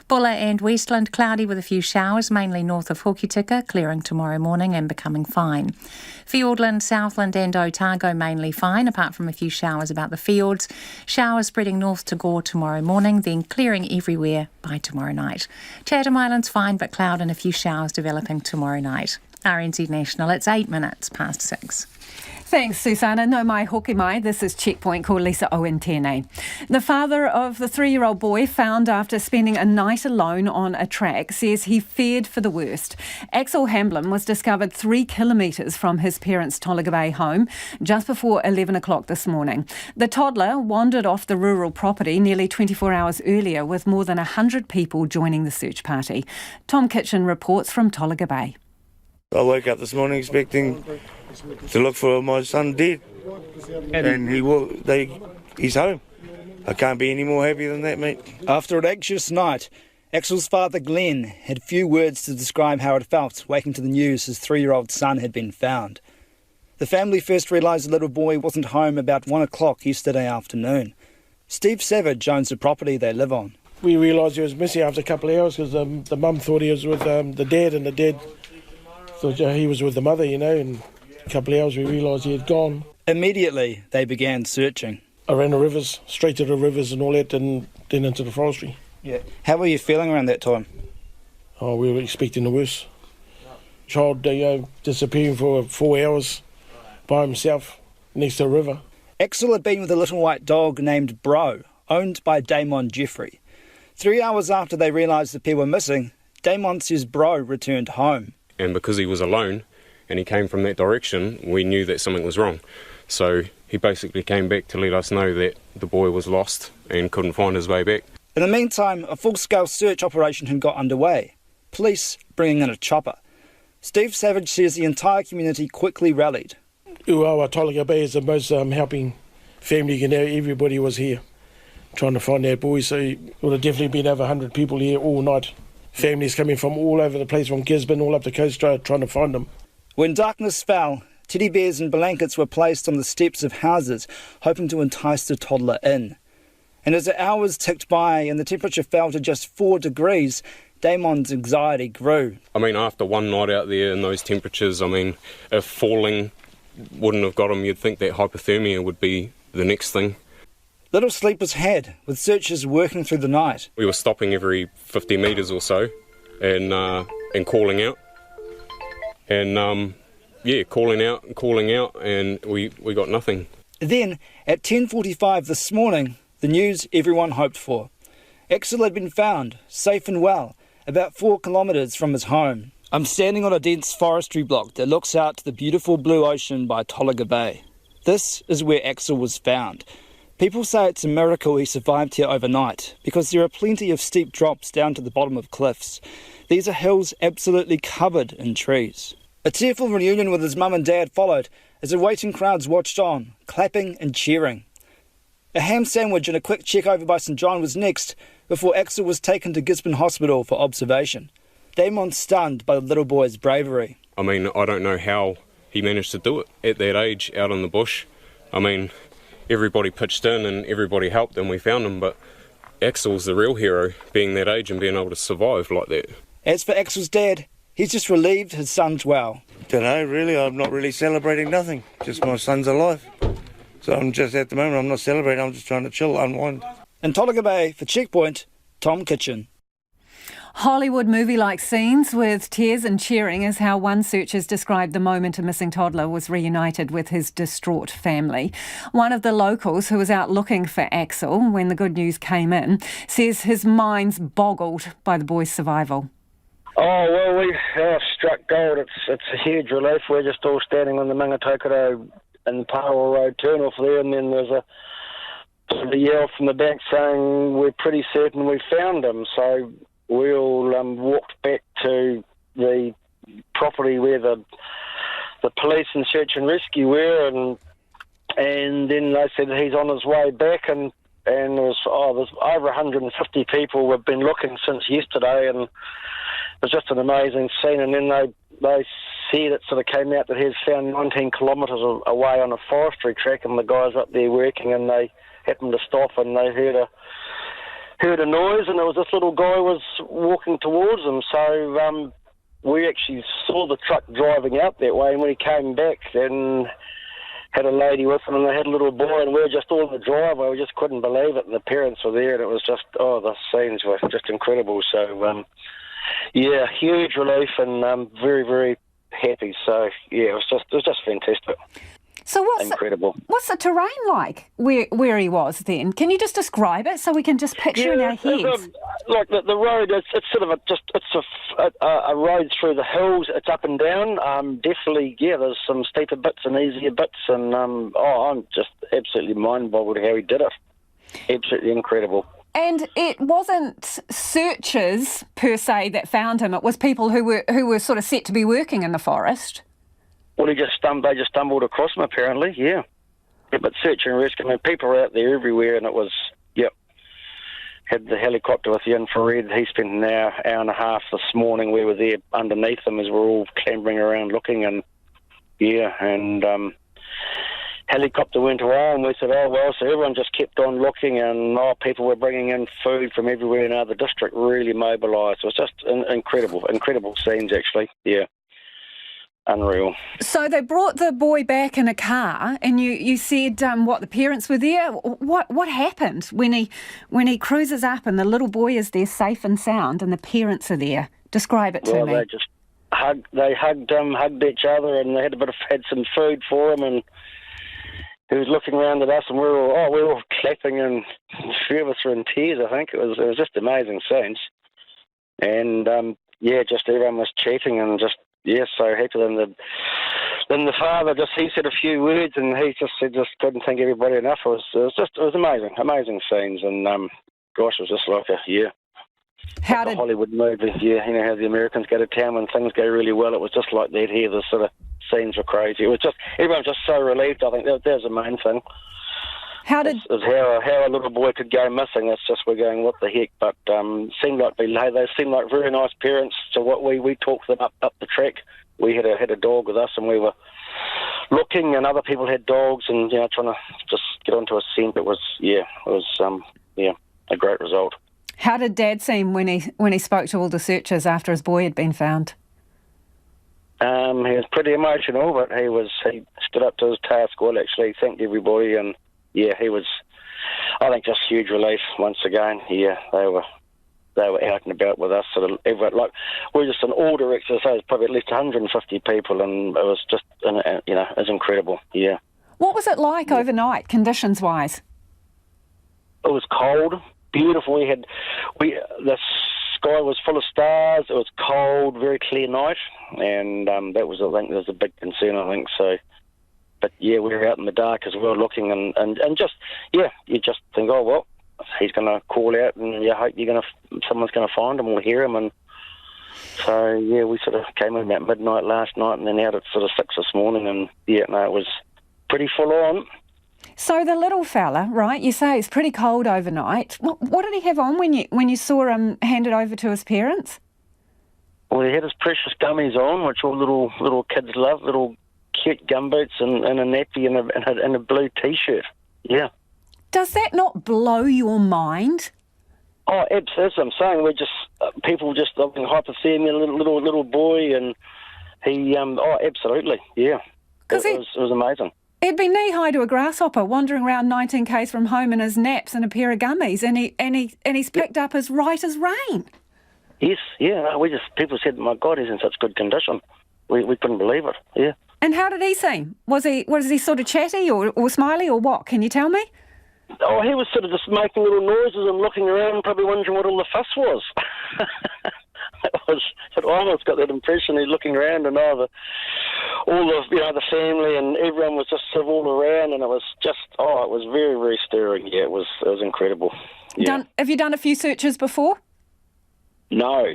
[SPEAKER 3] Bulla and Westland, cloudy with a few showers, mainly north of Hokitika, clearing tomorrow morning and becoming fine. Fiordland, Southland and Otago, mainly fine, apart from a few showers about the fiords. Showers spreading north to Gore tomorrow morning, then clearing everywhere by tomorrow night. Chatham Islands fine but cloud and a few showers developing tomorrow night. RNZ National, it's 8 minutes past 6.
[SPEAKER 2] Thanks, Susanna. No mai hoki mai. This is Checkpoint called Lisa Owen tēnei. The father of the 3-year-old boy found after spending a night alone on a track says he feared for the worst. Axel Hamblin was discovered 3 kilometres from his parents' Tolaga Bay home just before 11 o'clock this morning. The toddler wandered off the rural property nearly 24 hours earlier with more than 100 people joining the search party. Tom Kitchen reports from Tolaga Bay.
[SPEAKER 12] I woke up this morning expecting to look for my son dead, and he's home. I can't be any more happy than that, mate.
[SPEAKER 13] After an anxious night, Axel's father Glenn had few words to describe how it felt waking to the news his 3-year-old son had been found. The family first realised the little boy wasn't home about 1 o'clock yesterday afternoon. Steve Savage owns the property they live on.
[SPEAKER 24] We realised he was missing after a couple of hours because the mum thought he was with the dad, and the dad thought he was with the mother, and a couple of hours we realised he had gone.
[SPEAKER 13] Immediately they began searching.
[SPEAKER 24] Around the rivers, straight to the rivers and all that, and then into the forestry.
[SPEAKER 13] Yeah. How were you feeling around that time?
[SPEAKER 24] Oh, we were expecting the worst. Child disappearing for 4 hours by himself next to a river.
[SPEAKER 13] Axel had been with a little white dog named Bro, owned by Damon Jeffrey. 3 hours after they realised the pair were missing, Damon says Bro returned home.
[SPEAKER 25] And because he was alone and he came from that direction, we knew that something was wrong. So he basically came back to let us know that the boy was lost and couldn't find his way back.
[SPEAKER 13] In the meantime, a full-scale search operation had got underway, police bringing in a chopper. Steve Savage says the entire community quickly rallied.
[SPEAKER 24] Uawa Tolaga Bay is the most helping family you can have. Everybody was here trying to find that boy, so it would have definitely been over 100 people here all night. Families coming from all over the place, from Gisborne all up the coast, trying to find them.
[SPEAKER 13] When darkness fell, teddy bears and blankets were placed on the steps of houses, hoping to entice the toddler in. And as the hours ticked by and the temperature fell to just 4 degrees, Damon's anxiety grew.
[SPEAKER 25] I mean, after one night out there in those temperatures, if falling wouldn't have got him, you'd think that hypothermia would be the next thing.
[SPEAKER 13] Little sleep was had, with searchers working through the night.
[SPEAKER 25] We were stopping every 50 metres or so and calling out. And, calling out, and we got nothing.
[SPEAKER 13] Then, at 10:45 this morning, the news everyone hoped for. Axel had been found, safe and well, about 4 kilometres from his home. I'm standing on a dense forestry block that looks out to the beautiful blue ocean by Tolaga Bay. This is where Axel was found. People say it's a miracle he survived here overnight because there are plenty of steep drops down to the bottom of cliffs. These are hills absolutely covered in trees. A tearful reunion with his mum and dad followed as the waiting crowds watched on, clapping and cheering. A ham sandwich and a quick check over by St John was next before Axel was taken to Gisborne Hospital for observation. Damon's stunned by the little boy's bravery.
[SPEAKER 25] I don't know how he managed to do it at that age out in the bush. Everybody pitched in and everybody helped and we found him, but Axel's the real hero, being that age and being able to survive like that.
[SPEAKER 13] As for Axel's dad, he's just relieved his son's well.
[SPEAKER 12] Don't know, really. I'm not really celebrating nothing. Just my son's alive. So I'm just, at the moment, I'm not celebrating, I'm just trying to chill, unwind.
[SPEAKER 13] In Tolaga Bay for Checkpoint, Tom Kitchen.
[SPEAKER 2] Hollywood movie-like scenes with tears and cheering is how one searcher's described the moment a missing toddler was reunited with his distraught family. One of the locals who was out looking for Axel when the good news came in says his mind's boggled by the boy's survival.
[SPEAKER 1] Oh, well, we struck gold. It's a huge relief. We're just all standing on the Mangatokoro and the Parwell Road turn-off there, and then there's a yell from the back saying we're pretty certain we found him. So we all walked back to the property where the police and search and rescue were, and then they said he's on his way back, and there's over 150 people have been looking since yesterday, and it was just an amazing scene. And then they said it sort of came out that he's found 19 kilometres away on a forestry track, and the guys up there working, and they happened to stop, and they heard a noise, and there was this little guy was walking towards them. So we actually saw the truck driving out that way, and when he came back, then had a lady with him, and they had a little boy, and we were just all in the driveway. We just couldn't believe it, and the parents were there, and it was just, the scenes were just incredible. So, yeah, huge relief, and very, very happy. So, yeah, it was just fantastic.
[SPEAKER 2] So
[SPEAKER 1] incredible.
[SPEAKER 2] What's the terrain like where he was then? Can you just describe it so we can just picture in our heads?
[SPEAKER 1] Like the road, it's sort of a road through the hills. It's up and down. Definitely, yeah. There's some steeper bits and easier bits, and I'm just absolutely mind-boggled how he did it. Absolutely incredible.
[SPEAKER 2] And it wasn't searchers per se that found him. It was people who were sort of set to be working in the forest.
[SPEAKER 1] Well, they just stumbled across him, apparently, yeah. But search and rescue, I mean, people are out there everywhere, and it was, had the helicopter with the infrared. He spent an hour and a half this morning. We were there underneath them as we're all clambering around looking, and, helicopter went away, and we said, so everyone just kept on looking, and people were bringing in food from everywhere. Now the district really mobilised. It was just incredible scenes, actually, yeah. Unreal.
[SPEAKER 2] So they brought the boy back in a car, and you said the parents were there. What happened when he cruises up and the little boy is there safe and sound, and the parents are there? Describe it to me.
[SPEAKER 1] Well, they just hugged each other, and they had some food for him, and he was looking around at us, and we were all clapping, and a few of us were in tears. I think it was just amazing scenes, and just everyone was chatting and just. Yes, so happy. Then the father he said a few words, and he just couldn't thank everybody enough. It was amazing scenes, and it was just like a Hollywood movie. Yeah, you know how the Americans go to town when things go really well. It was just like that here. The sort of scenes were crazy. It was just everyone was just so relieved. I think that was the main thing. How a little boy could go missing. It's just we're going, what the heck? But they seemed like very nice parents. So what we talked them up the track. We had a dog with us, and we were looking, and other people had dogs, and trying to just get onto a scent. It was a great result.
[SPEAKER 2] How did Dad seem when he spoke to all the searchers after his boy had been found?
[SPEAKER 1] He was pretty emotional, but he stood up to his task well. Actually, thanked everybody, and. Yeah, he was, I think, just huge relief once again. Yeah, they were out and about with us. Sort of, we're just an order exercise, probably at least 150 people, and it was just, it was incredible. Yeah.
[SPEAKER 2] What was it like overnight, conditions-wise?
[SPEAKER 1] It was cold, beautiful. The sky was full of stars. It was cold, very clear night, and that was, I think, a big concern. I think so. But yeah, we were out in the dark as well, looking, and just you just think, he's going to call out, and you hope someone's going to find him or hear him, and so yeah, we sort of came in about midnight last night, and then out at sort of 6 this morning, and it was pretty full on.
[SPEAKER 2] So the little fella, right? You say it's pretty cold overnight. What did he have on when you saw him handed over to his parents?
[SPEAKER 1] Well, he had his precious gummies on, which all little kids love, little cute gumboots and a nappy and a blue T-shirt. Yeah.
[SPEAKER 2] Does that not blow your mind?
[SPEAKER 1] Oh, absolutely. I'm saying we're just people just hypothermia, little boy, and he. Absolutely, yeah. It was amazing.
[SPEAKER 2] He'd been knee-high to a grasshopper, wandering around 19 k's from home in his naps and a pair of gummies, and he's picked up as right as rain.
[SPEAKER 1] Yes, yeah. People said, my God, he's in such good condition. We couldn't believe it. Yeah.
[SPEAKER 2] And how did he seem? Was he sort of chatty or smiley or what? Can you tell me?
[SPEAKER 1] Oh, he was sort of just making little noises and looking around, probably wondering what all the fuss was. I almost got that impression. He's looking around and all the the family and everyone was just sort of all around, and it was very, very stirring. Yeah, it was incredible. Yeah.
[SPEAKER 2] Have you done a few searches before?
[SPEAKER 1] No.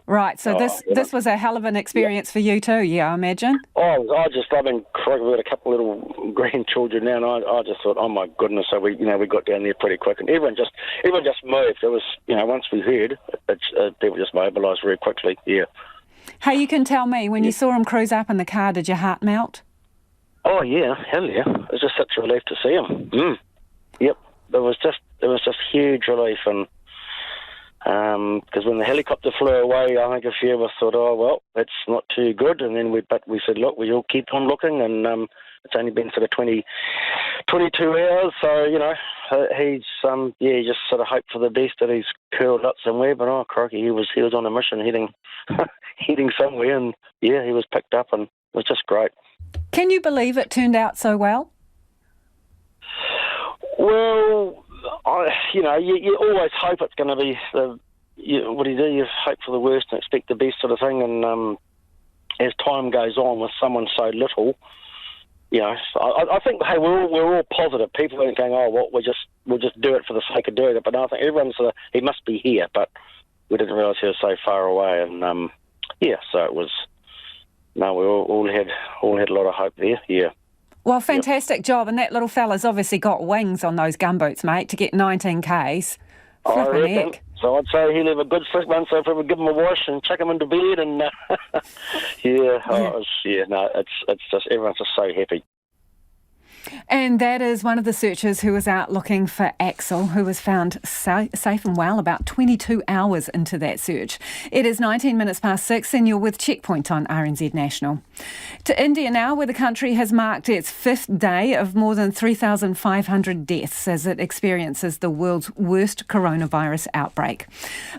[SPEAKER 2] Right, so this was a hell of an experience for you too, yeah, I imagine.
[SPEAKER 1] I've been with a couple of little grandchildren now, and I just thought, oh my goodness, so we got down there pretty quick, and everyone just moved. It was, once we heard, people just mobilised very quickly, yeah.
[SPEAKER 2] Hey, you can tell me, when you saw him cruise up in the car, did your heart melt?
[SPEAKER 1] Oh yeah, hell yeah. It was just such a relief to see him. Yep, it was just huge relief, and because when the helicopter flew away, I think a few of us thought, oh well, that's not too good, and then we said, look, we all keep on looking, and it's only been sort of 22 hours, so he's just sort of hope for the best that he's curled up somewhere, but oh crikey, he was on a mission heading somewhere, and yeah, he was picked up, and it was just great.
[SPEAKER 2] Can you believe it turned out so well?
[SPEAKER 1] Well, you always hope it's going to be what do? You hope for the worst and expect the best sort of thing. And as time goes on with someone so little, I think, hey, we're all positive. People aren't going, oh, well, we'll just do it for the sake of doing it. But I think everyone's he must be here, but we didn't realise he was so far away. And so it was. No, we all had a lot of hope there. Yeah.
[SPEAKER 2] Well, fantastic job, and that little fella's obviously got wings on those gumboots, mate, to get 19 k's.
[SPEAKER 1] I reckon. So I'd say he'll have a good 6 months, so probably give him a wash and chuck him into bed, and it's just everyone's just so happy.
[SPEAKER 2] And that is one of the searchers who was out looking for Axel, who was found safe and well about 22 hours into that search. It is 19 minutes past 6 and you're with Checkpoint on RNZ National. To India now, where the country has marked its 5th day of more than 3,500 deaths as it experiences the world's worst coronavirus outbreak.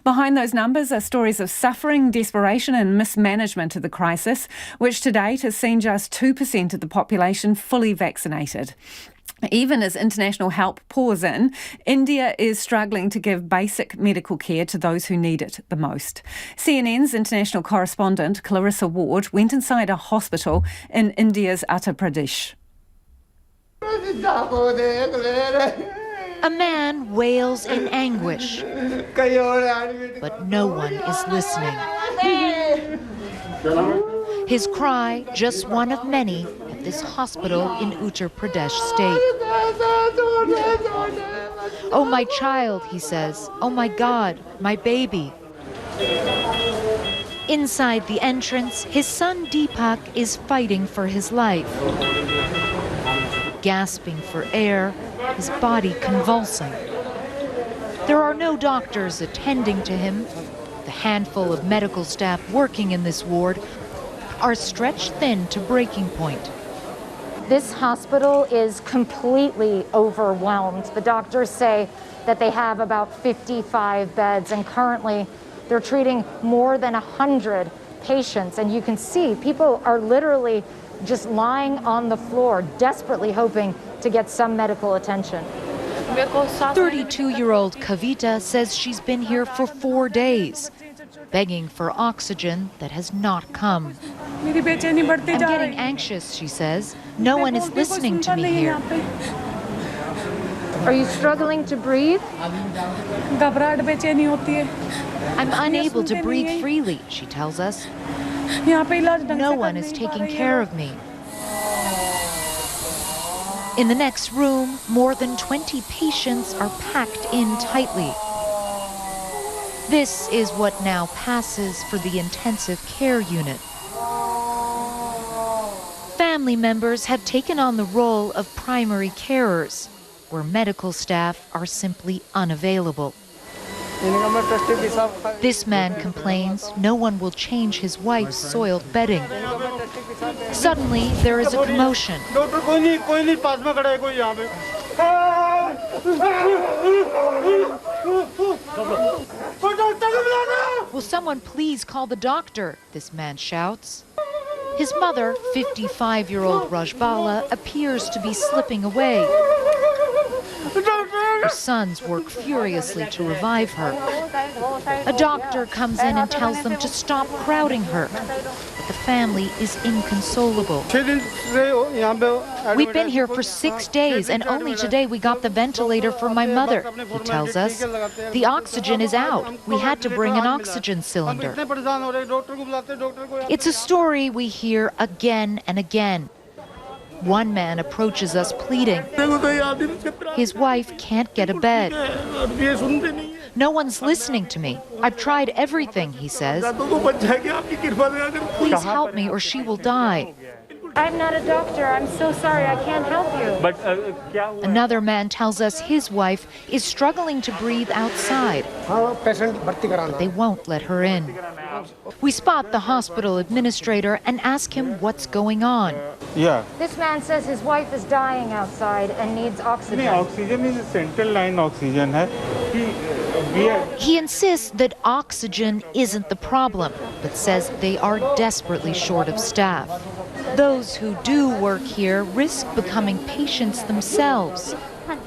[SPEAKER 2] Behind those numbers are stories of suffering, desperation and mismanagement of the crisis, which to date has seen just 2% of the population fully vaccinated. Even as international help pours in, India is struggling to give basic medical care to those who need it the most. CNN's international correspondent Clarissa Ward went inside a hospital in India's Uttar Pradesh.
[SPEAKER 14] A man wails in anguish, but no one is listening. His cry, just one of many, at this hospital in Uttar Pradesh state. Oh, my child, he says. Oh, my God, my baby. Inside the entrance, his son Deepak is fighting for his life. Gasping for air, his body convulsing. There are no doctors attending to him. The handful of medical staff working in this ward are stretched thin to breaking point.
[SPEAKER 15] This hospital is completely overwhelmed. The doctors say that they have about 55 beds, and currently they're treating more than 100 patients. And you can see people are literally just lying on the floor, desperately hoping to get some medical attention.
[SPEAKER 14] 32-year-old Kavita says she's been here for 4 days, begging for oxygen that has not come. I'm getting anxious, she says. No one is listening to me here.
[SPEAKER 15] Are you struggling to breathe?
[SPEAKER 14] I'm unable to breathe freely, she tells us. No one is taking care of me. In the next room, more than 20 patients are packed in tightly. This is what now passes for the intensive care unit. Family members have taken on the role of primary carers, where medical staff are simply unavailable. This man complains no one will change his wife's soiled bedding. Suddenly, there is a commotion. Will someone please call the doctor? This man shouts. His mother, 55-year-old Rajbala, appears to be slipping away. Her sons work furiously to revive her. A doctor comes in and tells them to stop crowding her. But the family is inconsolable. We've been here for 6 days, and only today we got the ventilator for my mother, he tells us. The oxygen is out. We had to bring an oxygen cylinder. It's a story we hear again and again. One man approaches us pleading. His wife can't get a bed. No one's listening to me. I've tried everything, he says. Please help me or she will die.
[SPEAKER 15] I'm not a doctor. I'm so sorry. I can't help you.
[SPEAKER 14] Another man tells us his wife is struggling to breathe outside. They won't let her in. We spot the hospital administrator and ask him what's going on.
[SPEAKER 17] Yeah.
[SPEAKER 15] This man says his wife is dying outside and needs oxygen.
[SPEAKER 17] Oxygen is a central line oxygen.
[SPEAKER 14] He insists that oxygen isn't the problem, but says they are desperately short of staff. Those who do work here risk becoming patients themselves.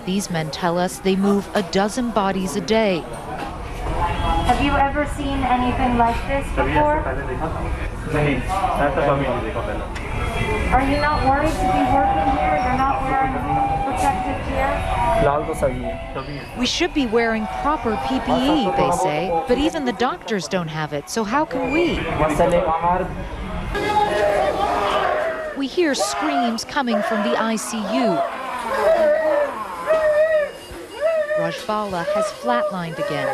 [SPEAKER 14] These men tell us they move a dozen bodies a day.
[SPEAKER 15] Have you ever seen anything like this before? Are you not worried to be working here? You're not wearing protective gear?
[SPEAKER 14] We should be wearing proper PPE, they say, but even the doctors don't have it, so how can we? We hear screams coming from the ICU. Rajbala has flatlined again.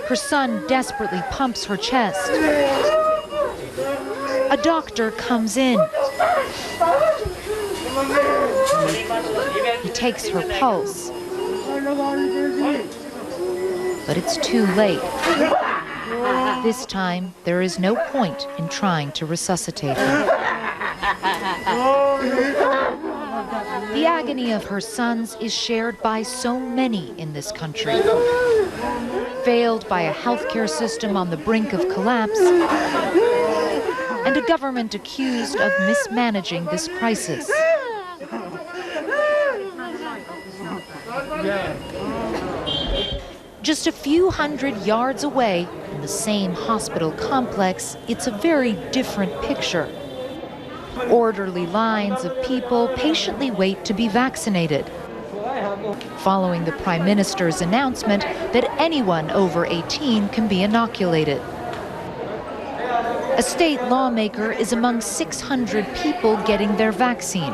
[SPEAKER 14] Her son desperately pumps her chest. A doctor comes in. He takes her pulse. But it's too late. This time, there is no point in trying to resuscitate her. The agony of her sons is shared by so many in this country. Failed by a healthcare system on the brink of collapse, and a government accused of mismanaging this crisis. Just a few hundred yards away, in the same hospital complex, it's a very different picture. Orderly lines of people patiently wait to be vaccinated, following the Prime Minister's announcement that anyone over 18 can be inoculated. A state lawmaker is among 600 people getting their vaccine.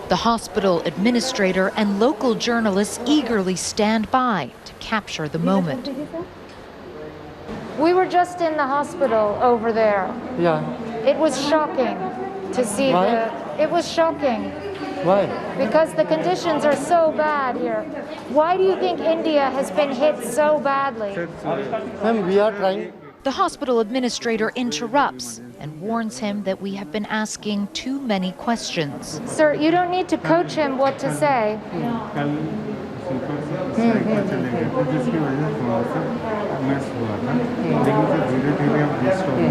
[SPEAKER 14] The hospital administrator and local journalists eagerly stand by to capture the moment.
[SPEAKER 15] We were just in the hospital over there.
[SPEAKER 17] Yeah.
[SPEAKER 15] It was shocking to see it was shocking.
[SPEAKER 17] Why?
[SPEAKER 15] Because the conditions are so bad here. Why do you think India has been hit so badly?
[SPEAKER 17] Ma'am, we are trying.
[SPEAKER 14] The hospital administrator interrupts and warns him that we have been asking too many questions.
[SPEAKER 15] Sir, you don't need to coach him what to say.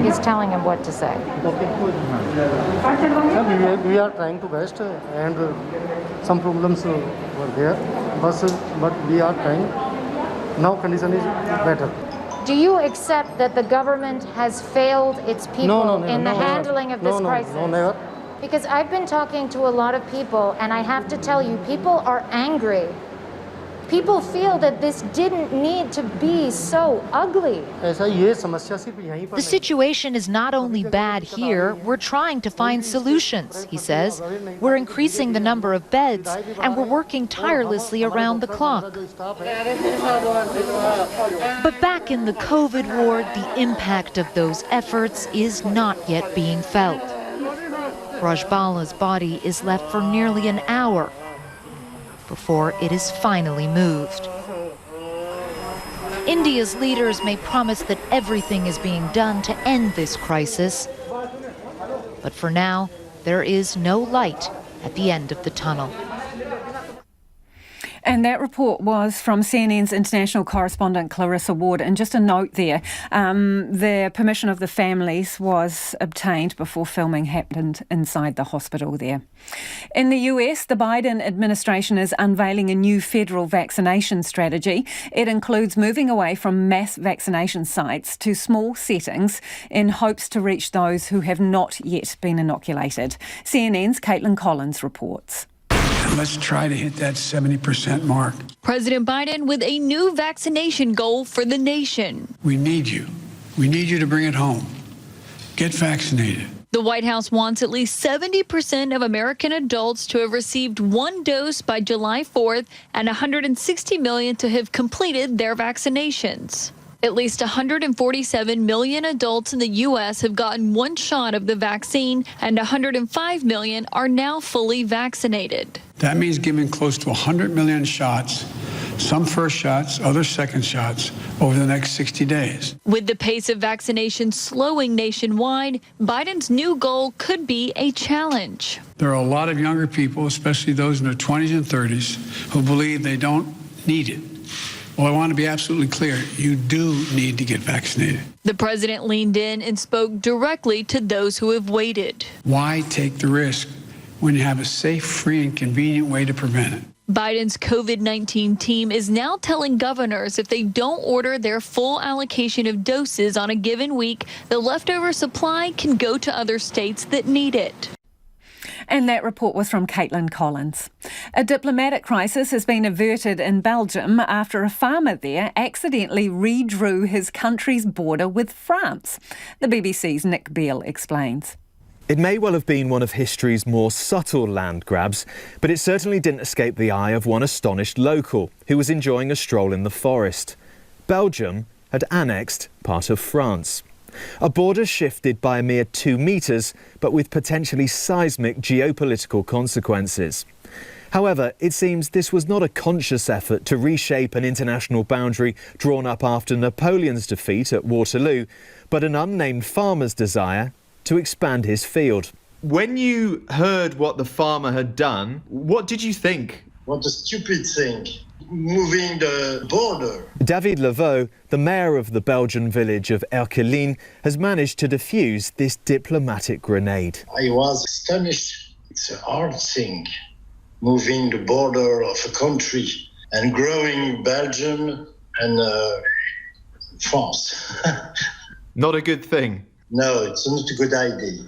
[SPEAKER 15] He's telling him what to say.
[SPEAKER 17] We are trying to best, and some problems were there, but we are trying. Now condition is better.
[SPEAKER 15] Do you accept that the government has failed its people in the handling of this crisis?
[SPEAKER 17] No, never.
[SPEAKER 15] Because I've been talking to a lot of people, and I have to tell you, people are angry. People feel that this didn't need to be so ugly.
[SPEAKER 14] The situation is not only bad here, we're trying to find solutions, he says. We're increasing the number of beds, and we're working tirelessly around the clock. But back in the COVID ward, the impact of those efforts is not yet being felt. Rajbala's body is left for nearly an hour before it is finally moved. India's leaders may promise that everything is being done to end this crisis, But for now, there is no light at the end of the tunnel.
[SPEAKER 2] And that report was from CNN's international correspondent Clarissa Ward. And just a note there, the permission of the families was obtained before filming happened inside the hospital there. In the US, the Biden administration is unveiling a new federal vaccination strategy. It includes moving away from mass vaccination sites to small settings in hopes to reach those who have not yet been inoculated. CNN's Caitlin Collins reports.
[SPEAKER 16] Let's try to hit that 70% mark.
[SPEAKER 18] President Biden with a new vaccination goal for the nation.
[SPEAKER 16] We need you. We need you to bring it home. Get vaccinated.
[SPEAKER 18] The White House wants at least 70% of American adults to have received one dose by July 4th and 160 million to have completed their vaccinations. At least 147 million adults in the U.S. have gotten one shot of the vaccine, and 105 million are now fully vaccinated.
[SPEAKER 16] That means giving close to 100 million shots, some first shots, others second shots, over the next 60 days.
[SPEAKER 18] With the pace of vaccination slowing nationwide, Biden's new goal could be a challenge.
[SPEAKER 16] There are a lot of younger people, especially those in their 20s and 30s, who believe they don't need it. Well, I want to be absolutely clear. You do need to get vaccinated.
[SPEAKER 18] The president leaned in and spoke directly to those who have waited.
[SPEAKER 16] Why take the risk when you have a safe, free, and convenient way to prevent it?
[SPEAKER 18] Biden's COVID-19 team is now telling governors if they don't order their full allocation of doses on a given week, the leftover supply can go to other states that need it.
[SPEAKER 2] And that report was from Caitlin Collins. A diplomatic crisis has been averted in Belgium after a farmer there accidentally redrew his country's border with France. The BBC's Nick Beale explains.
[SPEAKER 19] It may well have been one of history's more subtle land grabs, but it certainly didn't escape the eye of one astonished local who was enjoying a stroll in the forest. Belgium had annexed part of France. A border shifted by a mere 2 metres, but with potentially seismic geopolitical consequences. However, it seems this was not a conscious effort to reshape an international boundary drawn up after Napoleon's defeat at Waterloo, but an unnamed farmer's desire to expand his field.
[SPEAKER 20] When you heard what the farmer had done, what did you think?
[SPEAKER 22] What a stupid thing. Moving the border.
[SPEAKER 19] David Levaux, the mayor of the Belgian village of Erquelin, has managed to defuse this diplomatic grenade.
[SPEAKER 22] I was astonished. It's a hard thing, moving the border of a country and growing Belgium and France.
[SPEAKER 20] Not a good thing?
[SPEAKER 22] No, it's not a good idea.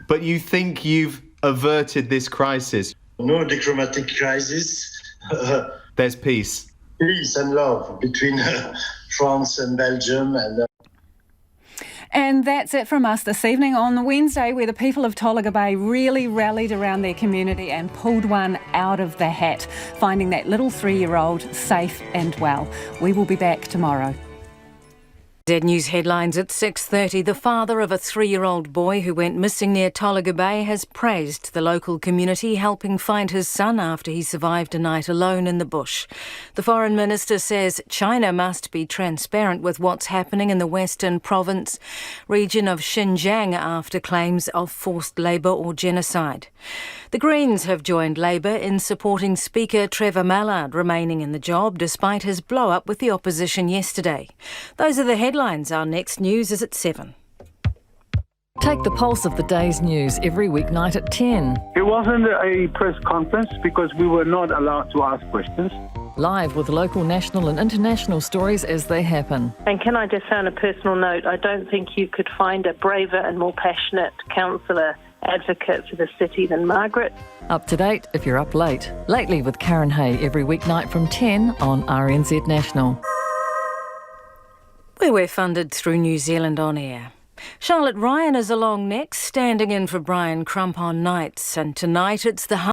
[SPEAKER 20] But you think you've averted this crisis?
[SPEAKER 22] No diplomatic crisis.
[SPEAKER 20] There's peace.
[SPEAKER 22] Peace and love between France and Belgium.
[SPEAKER 2] And that's it from us this evening on Wednesday, where the people of Tolaga Bay really rallied around their community and pulled one out of the hat, finding that little 3-year-old safe and well. We will be back tomorrow.
[SPEAKER 3] Z News headlines at 6:30. The father of a 3-year-old boy who went missing near Tolaga Bay has praised the local community helping find his son after he survived a night alone in the bush. The foreign minister says China must be transparent with what's happening in the western province region of Xinjiang after claims of forced labour or genocide. The Greens have joined Labour in supporting Speaker Trevor Mallard remaining in the job despite his blow-up with the opposition yesterday. Those are the headlines. Our next news is at 7.
[SPEAKER 26] Take the pulse of the day's news every weeknight at 10.
[SPEAKER 27] It wasn't a press conference because we were not allowed to ask questions.
[SPEAKER 26] Live with local, national and international stories as they happen.
[SPEAKER 28] And can I just say on a personal note, I don't think you could find a braver and more passionate councillor advocate for the city than Margaret.
[SPEAKER 26] Up to date if you're up late. Lately with Karen Hay every weeknight from 10 on RNZ National.
[SPEAKER 3] We're funded through New Zealand On Air. Charlotte Ryan is along next, standing in for Brian Crump on nights. And tonight it's the